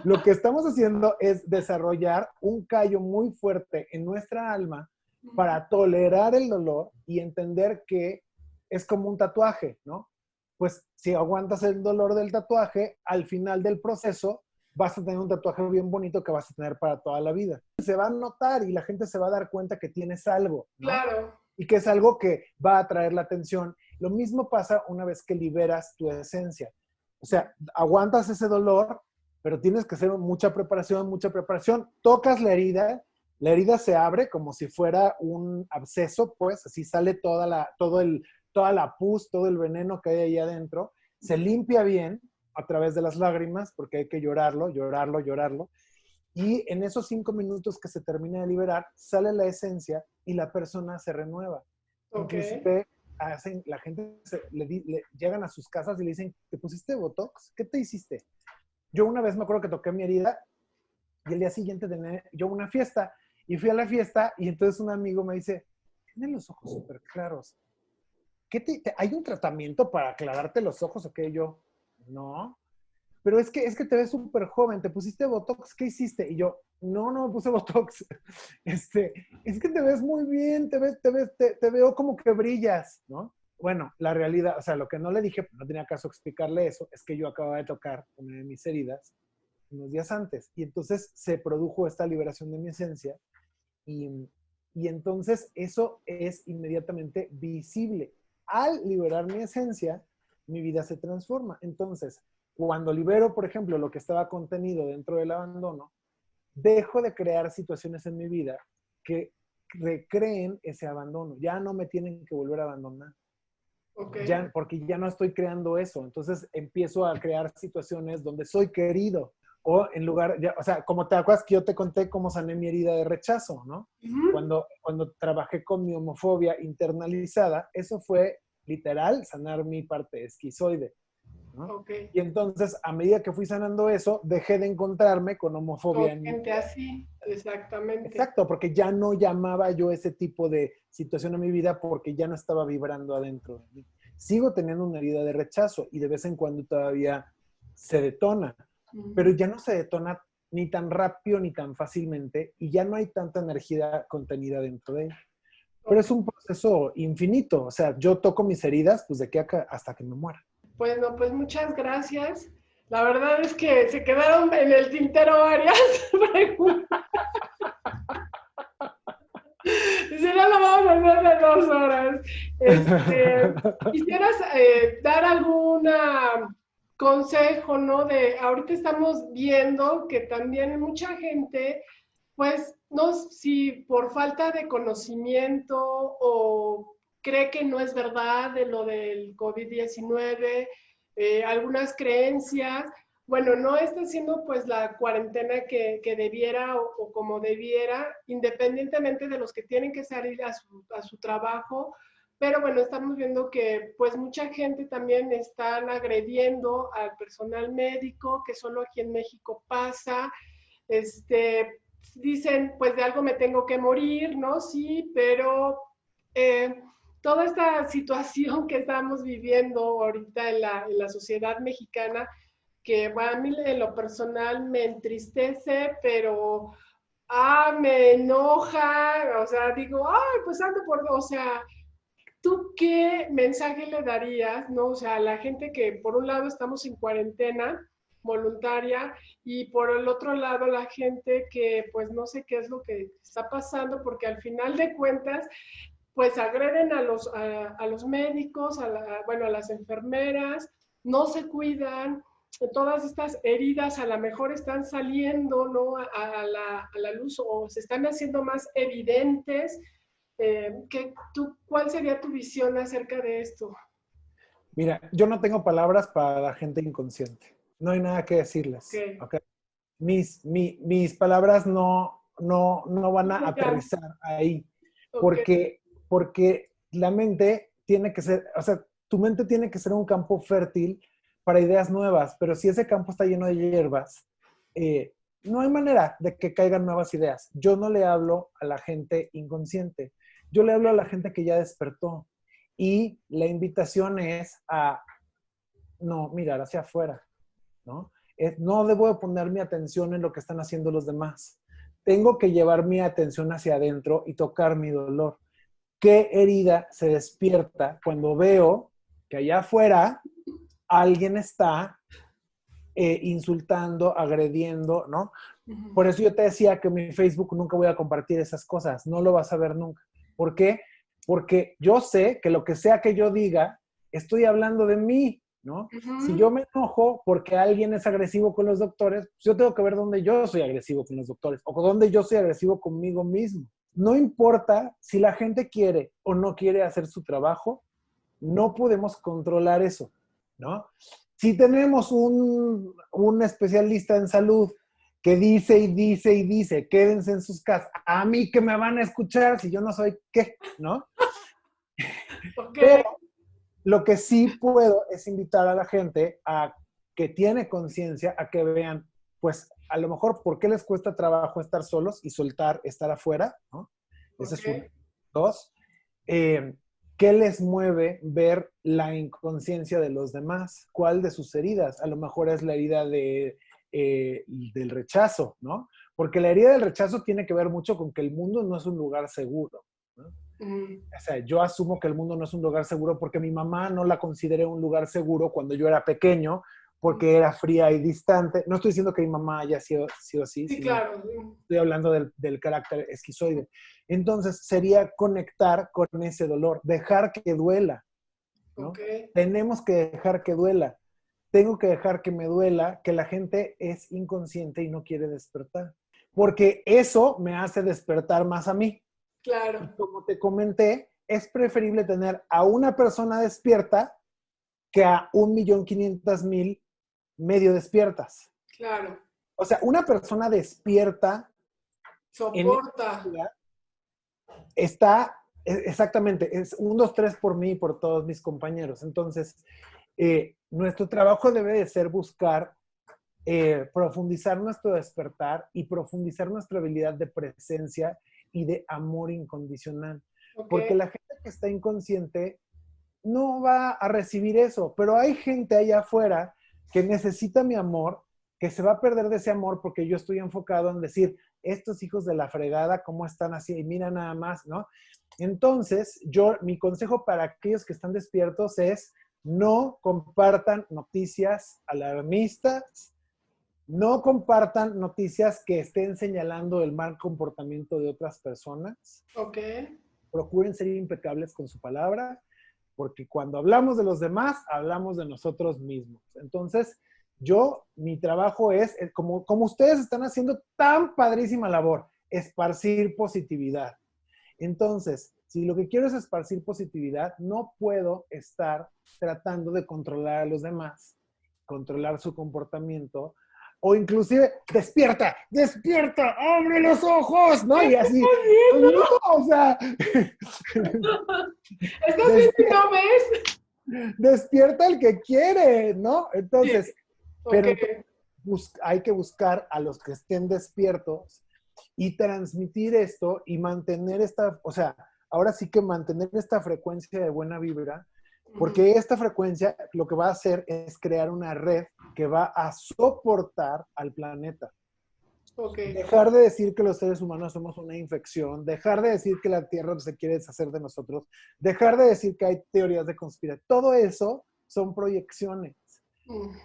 Lo que estamos haciendo es desarrollar un callo muy fuerte en nuestra alma para tolerar el dolor y entender que es como un tatuaje, ¿no? Pues si aguantas el dolor del tatuaje, al final del proceso vas a tener un tatuaje bien bonito que vas a tener para toda la vida. Se va a notar y la gente se va a dar cuenta que tienes algo, ¿no? Claro. Y que es algo que va a atraer la atención. Lo mismo pasa una vez que liberas tu esencia. O sea, aguantas ese dolor, pero tienes que hacer mucha preparación. Tocas la herida se abre como si fuera un absceso, pues así sale toda la pus, todo el veneno que hay ahí adentro. Se limpia bien a través de las lágrimas, porque hay que llorarlo. Y en esos 5 minutos que se termina de liberar, sale la esencia y la persona se renueva. Okay. Inclusive la gente llegan a sus casas y le dicen, ¿te pusiste Botox? ¿Qué te hiciste? Yo una vez me acuerdo que toqué mi herida y el día siguiente tenía yo una fiesta y fui a la fiesta y entonces un amigo me dice, tienes los ojos súper claros. ¿Hay un tratamiento para aclararte los ojos o qué? Yo, no. Pero es que te ves súper joven, ¿te pusiste Botox? ¿Qué hiciste? Y yo, no me puse Botox. Es que te ves muy bien, te veo como que brillas, ¿no? Bueno, la realidad, o sea, lo que no le dije, no tenía caso explicarle eso, es que yo acababa de tocar una de mis heridas unos días antes. Y entonces se produjo esta liberación de mi esencia y entonces eso es inmediatamente visible. Al liberar mi esencia, mi vida se transforma. Entonces, cuando libero, por ejemplo, lo que estaba contenido dentro del abandono, dejo de crear situaciones en mi vida que recreen ese abandono. Ya no me tienen que volver a abandonar. Okay. Porque ya no estoy creando eso. Entonces empiezo a crear situaciones donde soy querido. O en lugar, o sea, como te acuerdas que yo te conté cómo sané mi herida de rechazo, ¿no? Cuando trabajé con mi homofobia internalizada, eso fue literal sanar mi parte esquizoide, ¿no? Okay. Y entonces, a medida que fui sanando eso, dejé de encontrarme con homofobia. Con gente así, exactamente. Exacto, porque ya no llamaba yo ese tipo de situación a mi vida porque ya no estaba vibrando adentro de mí. Sigo teniendo una herida de rechazo y de vez en cuando todavía se detona, pero ya no se detona ni tan rápido ni tan fácilmente y ya no hay tanta energía contenida dentro de ella. Pero es un proceso infinito, o sea, yo toco mis heridas pues de aquí hasta que me muera. Bueno, pues muchas gracias. La verdad es que se quedaron en el tintero varias preguntas. Si no, lo vamos a hacer de 2 horas. ¿Quisieras dar algún consejo, ¿no? Ahorita estamos viendo que también mucha gente, pues, no si por falta de conocimiento o cree que no es verdad de lo del COVID-19, algunas creencias, bueno, no está haciendo pues la cuarentena que debiera o como debiera, independientemente de los que tienen que salir a su trabajo, pero bueno, estamos viendo que pues mucha gente también están agrediendo al personal médico, que solo aquí en México pasa, dicen, pues de algo me tengo que morir, ¿no? Sí, pero eh, toda esta situación que estamos viviendo ahorita en la sociedad mexicana, que bueno, a mí en lo personal me entristece, pero me enoja, o sea, digo, ay, pues ando por, o sea, ¿tú qué mensaje le darías, no? O sea, a la gente que por un lado estamos en cuarentena voluntaria y por el otro lado la gente que pues no sé qué es lo que está pasando porque al final de cuentas pues agreden a los médicos, bueno, a las enfermeras, no se cuidan, todas estas heridas a lo mejor están saliendo, ¿no? A la luz o se están haciendo más evidentes. ¿Cuál sería tu visión acerca de esto? Mira, yo no tengo palabras para la gente inconsciente. No hay nada que decirles. Okay. ¿Okay? Mis palabras no van a aterrizar ahí. Okay. Porque la mente tiene que ser, o sea, tu mente tiene que ser un campo fértil para ideas nuevas, pero si ese campo está lleno de hierbas, no hay manera de que caigan nuevas ideas. Yo no le hablo a la gente inconsciente, yo le hablo a la gente que ya despertó. Y la invitación es a no mirar hacia afuera, ¿no? No debo de poner mi atención en lo que están haciendo los demás. Tengo que llevar mi atención hacia adentro y tocar mi dolor. ¿Qué herida se despierta cuando veo que allá afuera alguien está insultando, agrediendo, ¿no? Por eso yo te decía que en mi Facebook nunca voy a compartir esas cosas, no lo vas a ver nunca. ¿Por qué? Porque yo sé que lo que sea que yo diga, estoy hablando de mí, ¿no? Si yo me enojo porque alguien es agresivo con los doctores, pues yo tengo que ver dónde yo soy agresivo con los doctores o dónde yo soy agresivo conmigo mismo. No importa si la gente quiere o no quiere hacer su trabajo, no podemos controlar eso, ¿no? Si tenemos un especialista en salud que dice y dice y dice, quédense en sus casas, a mí que me van a escuchar si yo no soy qué, ¿no? Okay. Pero lo que sí puedo es invitar a la gente a que tiene conciencia a que vean, pues a lo mejor por qué les cuesta trabajo estar solos y soltar, estar afuera, ¿no? Ese es uno. Dos, ¿qué les mueve ver la inconsciencia de los demás? ¿Cuál de sus heridas? A lo mejor es la herida del rechazo, ¿no? Porque la herida del rechazo tiene que ver mucho con que el mundo no es un lugar seguro, ¿no? O sea, yo asumo que el mundo no es un lugar seguro porque mi mamá no la consideré un lugar seguro cuando yo era pequeño, porque era fría y distante. No estoy diciendo que mi mamá haya sido así, Sí, sino claro. estoy hablando del carácter esquizoide. Entonces, sería conectar con ese dolor, dejar que duela, ¿no? Okay. Tenemos que dejar que duela. Tengo que dejar que me duela que la gente es inconsciente y no quiere despertar. Porque eso me hace despertar más a mí. Claro. Y como te comenté, es preferible tener a una persona despierta que a 1.500.000 medio despiertas. Claro. O sea, una persona despierta soporta. Está, exactamente, es 1, 2, 3 por mí y por todos mis compañeros. Entonces, nuestro trabajo debe de ser buscar profundizar nuestro despertar y profundizar nuestra habilidad de presencia y de amor incondicional. Okay. Porque la gente que está inconsciente no va a recibir eso, pero hay gente allá afuera que necesita mi amor, que se va a perder de ese amor porque yo estoy enfocado en decir, estos hijos de la fregada, ¿cómo están así? Y mira nada más, ¿no? Entonces, mi consejo para aquellos que están despiertos es no compartan noticias alarmistas, no compartan noticias que estén señalando el mal comportamiento de otras personas. Okay. Procuren ser impecables con su palabra, porque cuando hablamos de los demás, hablamos de nosotros mismos. Entonces, mi trabajo es, como ustedes están haciendo tan padrísima labor esparcir positividad. Entonces, si lo que quiero es esparcir positividad, no puedo estar tratando de controlar a los demás, controlar su comportamiento, o inclusive, despierta, despierta, abre los ojos, ¿no? Y así, no, o sea, ¿Estás bien si no ves? despierta el que quiere, ¿no? Entonces, Sí. pero Okay. hay que buscar a los que estén despiertos y transmitir esto y mantener esta, o sea, ahora sí que mantener esta frecuencia de buena vibra, porque esta frecuencia lo que va a hacer es crear una red que va a soportar al planeta. Okay. Dejar de decir que los seres humanos somos una infección, dejar de decir que la Tierra se quiere deshacer de nosotros, dejar de decir que hay teorías de conspiración. Todo eso son proyecciones.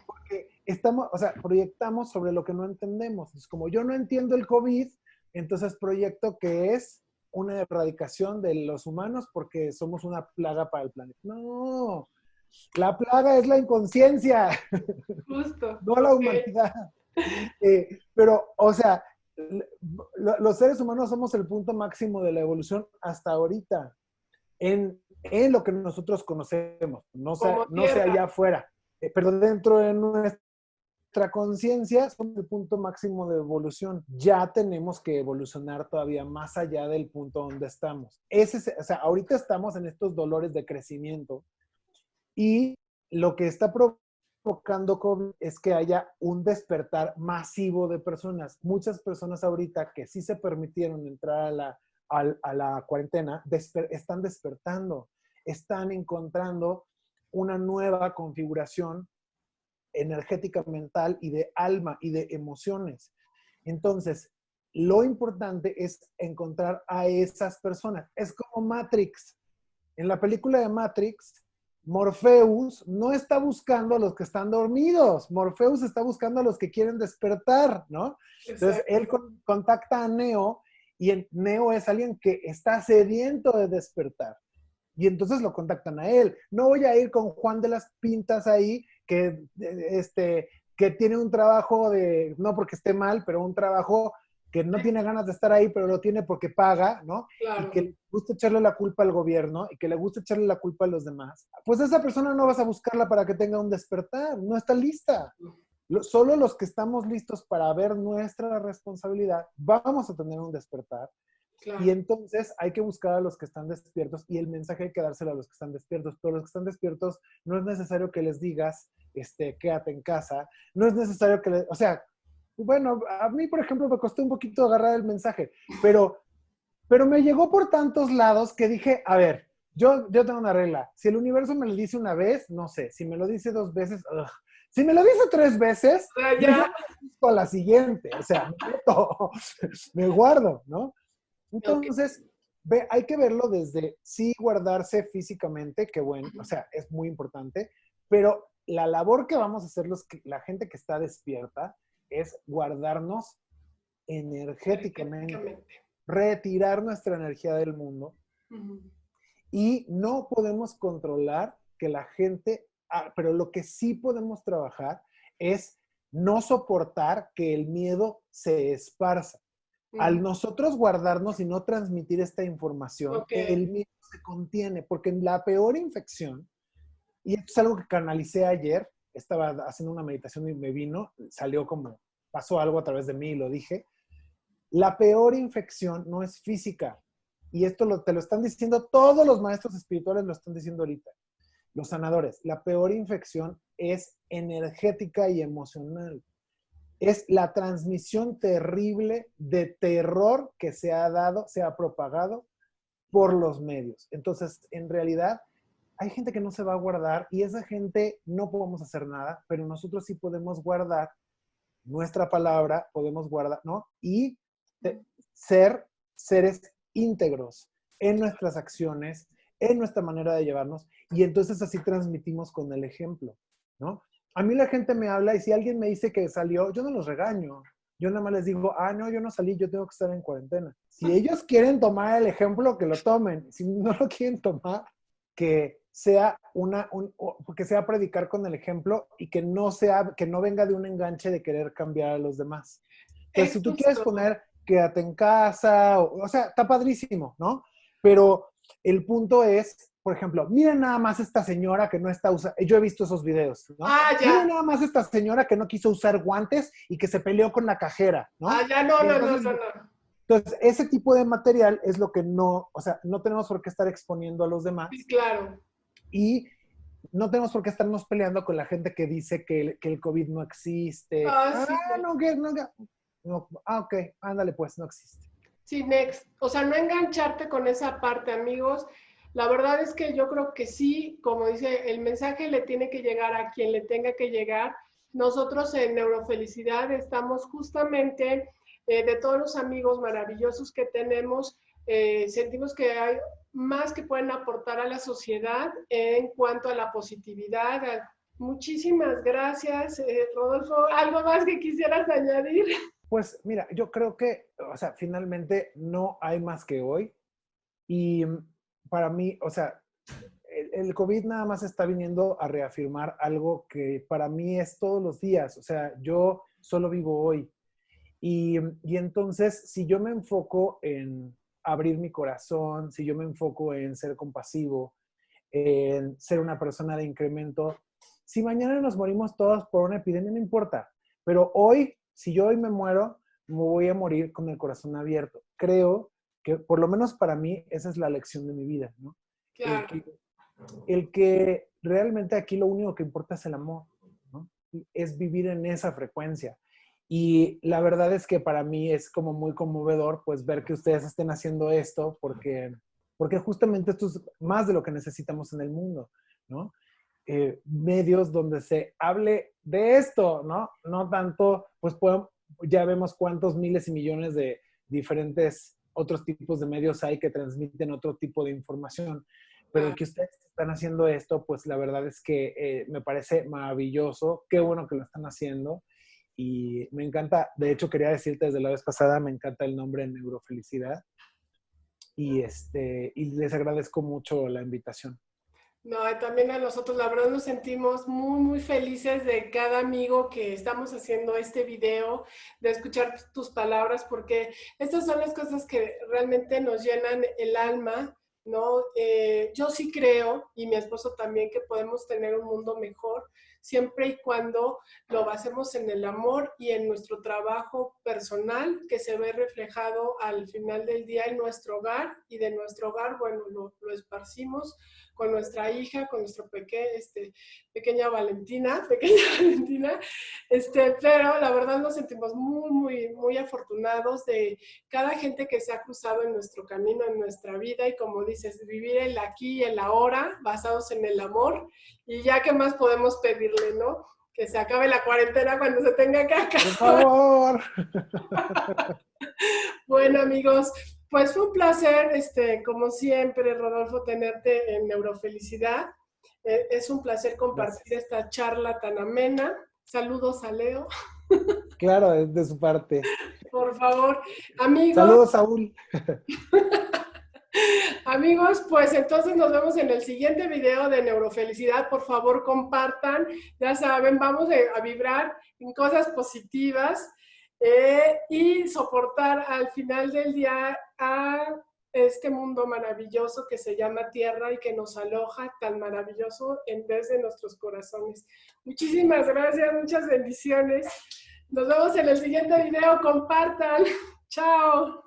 Porque estamos, o sea, proyectamos sobre lo que no entendemos. Es como yo no entiendo el COVID, entonces proyecto que es una erradicación de los humanos porque somos una plaga para el planeta. No, la plaga es la inconsciencia, Justo. no la Okay. humanidad. Pero, o sea, los seres humanos somos el punto máximo de la evolución hasta ahorita, en lo que nosotros conocemos, Como no sé tierra. allá afuera, pero dentro de nuestra conciencia somos el punto máximo de evolución. Ya tenemos que evolucionar todavía más allá del punto donde estamos. O sea, ahorita estamos en estos dolores de crecimiento y lo que está provocando COVID es que haya un despertar masivo de personas. Muchas personas ahorita que sí se permitieron entrar a la cuarentena están despertando, están encontrando una nueva configuración energética mental y de alma y de emociones. Entonces, lo importante es encontrar a esas personas. Es como Matrix. En la película de Matrix, Morpheus no está buscando a los que están dormidos. Morpheus está buscando a los que quieren despertar, ¿no? Entonces, Exacto. él contacta a Neo y Neo es alguien que está sediento de despertar. Y entonces lo contactan a él. No voy a ir con Juan de las Pintas ahí, que tiene un trabajo de, no porque esté mal, pero un trabajo que no tiene ganas de estar ahí, pero lo tiene porque paga, ¿no? Y que Claro. le gusta echarle la culpa al gobierno y que le gusta echarle la culpa a los demás. Pues esa persona no vas a buscarla para que tenga un despertar, no está lista. Solo los que estamos listos para ver nuestra responsabilidad vamos a tener un despertar. Y Claro. entonces hay que buscar a los que están despiertos y el mensaje hay que dárselo a los que están despiertos. Pero los que están despiertos no es necesario que les digas, quédate en casa. No es necesario que o sea, bueno, a mí, por ejemplo, me costó un poquito agarrar el mensaje, pero me llegó por tantos lados que dije, a ver, yo tengo una regla. Si el universo me lo dice una vez, no sé. Si me lo dice 2 veces, ugh. Si me lo dice 3 veces, O sea, yo ya ya. me busco a la siguiente. O sea, me guardo, ¿no? Okay. Entonces, hay que verlo desde sí guardarse físicamente, que bueno, o sea, es muy importante, pero la labor que vamos a hacer la gente que está despierta es guardarnos energéticamente, Energéticamente. retirar nuestra energía del mundo Ujú. y no podemos controlar que la gente, pero lo que sí podemos trabajar es no soportar que el miedo se esparza. Al Ujú. nosotros guardarnos y no transmitir esta información, Ok. el miedo se contiene, porque en la peor infección, y esto es algo que canalicé ayer, estaba haciendo una meditación y me vino, salió como, pasó algo a través de mí y lo dije, la peor infección no es física, y esto te lo están diciendo todos los maestros espirituales, lo están diciendo ahorita, los sanadores, la peor infección es energética y emocional. Es la transmisión terrible de terror que se ha dado, se ha propagado por los medios. Entonces, en realidad, hay gente que no se va a guardar y esa gente no podemos hacer nada, pero nosotros sí podemos guardar nuestra palabra, podemos guardar, ¿no? Y ser seres íntegros en nuestras acciones, en nuestra manera de llevarnos, y entonces así transmitimos con el ejemplo, ¿no? A mí la gente me habla y si alguien me dice que salió, yo no los regaño. Yo nada más les digo, no, yo no salí, yo tengo que estar en cuarentena. Si ellos quieren tomar el ejemplo, que lo tomen. Si no lo quieren tomar, que sea que sea predicar con el ejemplo y que no venga de un enganche de querer cambiar a los demás. Entonces, Es si tú quieres justo. poner quédate en casa, o sea, está padrísimo, ¿no? Pero el punto es, por ejemplo, miren nada más esta señora que no está usando, yo he visto esos videos, ¿no? Ah, Miren ya. nada más esta señora que no quiso usar guantes y que se peleó con la cajera, Ah, ¿no? ya, no, Y no, no, entonces, no, no. entonces, ese tipo de material es lo que no, o sea, no tenemos por qué estar exponiendo a los Sí, demás claro. y no tenemos por qué estarnos peleando con la gente que dice que el COVID no existe. Ah, Ah, sí. no, que no, no, ah, ok, ándale, pues no existe. Sí, next. O sea, no engancharte con esa parte, amigos. La verdad es que yo creo que sí, como dice, el mensaje le tiene que llegar a quien le tenga que llegar. Nosotros en Neurofelicidad estamos justamente, de todos los amigos maravillosos que tenemos, sentimos que hay más que pueden aportar a la sociedad en cuanto a la positividad. Muchísimas gracias, Rodolfo. ¿Algo más que quisieras añadir? Pues mira, yo creo que, o sea, finalmente no hay más que hoy. Y para mí, o sea, el COVID nada más está viniendo a reafirmar algo que para mí es todos los días. O sea, yo solo vivo hoy. Y entonces, si yo me enfoco en abrir mi corazón, si yo me enfoco en ser compasivo, en ser una persona de incremento, si mañana nos morimos todos por una epidemia, no importa. Pero hoy, si yo hoy me muero, me voy a morir con el corazón abierto. Creo que, por lo menos para mí, esa es la lección de mi vida, ¿no? El Claro. que, el que realmente aquí lo único que importa es el amor, ¿no? Es vivir en esa frecuencia. Y la verdad es que para mí es como muy conmovedor, pues, ver que ustedes estén haciendo esto, porque justamente esto es más de lo que necesitamos en el mundo, ¿no? Medios donde se hable de esto, ¿no? No tanto, pues ya vemos cuántos miles y millones de diferentes otros tipos de medios hay que transmiten otro tipo de información, pero el Claro. que ustedes están haciendo esto, pues la verdad es que me parece maravilloso, qué bueno que lo están haciendo y me encanta, de hecho quería decirte desde la vez pasada, me encanta el nombre Neurofelicidad y les agradezco mucho la invitación. No, también a nosotros, la verdad, nos sentimos muy, muy felices de cada amigo que estamos haciendo este video, de escuchar tus palabras, porque estas son las cosas que realmente nos llenan el alma, ¿no? Yo sí creo, y mi esposo también, que podemos tener un mundo mejor siempre y cuando lo basemos en el amor y en nuestro trabajo personal, que se ve reflejado al final del día en nuestro hogar, y de nuestro hogar, bueno, lo esparcimos con nuestra hija, con nuestra pequeña Valentina, pero la verdad nos sentimos muy, muy, muy afortunados de cada gente que se ha cruzado en nuestro camino, en nuestra vida, y como dices, vivir el aquí y el ahora, basados en el amor, y ya qué más podemos pedirle, ¿no? Que se acabe la cuarentena cuando se tenga que Por acabar. favor. Bueno, amigos, pues fue un placer, como siempre, Rodolfo, tenerte en Neurofelicidad. Es un placer compartir Gracias. esta charla tan amena. Saludos a Leo, Claro, es de su parte. por favor. Amigos, Saludos, Saúl. amigos, pues entonces nos vemos en el siguiente video de Neurofelicidad. Por favor, compartan. Ya saben, vamos a vibrar en cosas positivas y soportar al final del día a este mundo maravilloso que se llama Tierra y que nos aloja tan maravilloso en vez de nuestros corazones. Muchísimas gracias, muchas bendiciones. Nos vemos en el siguiente video. Compartan. Chao.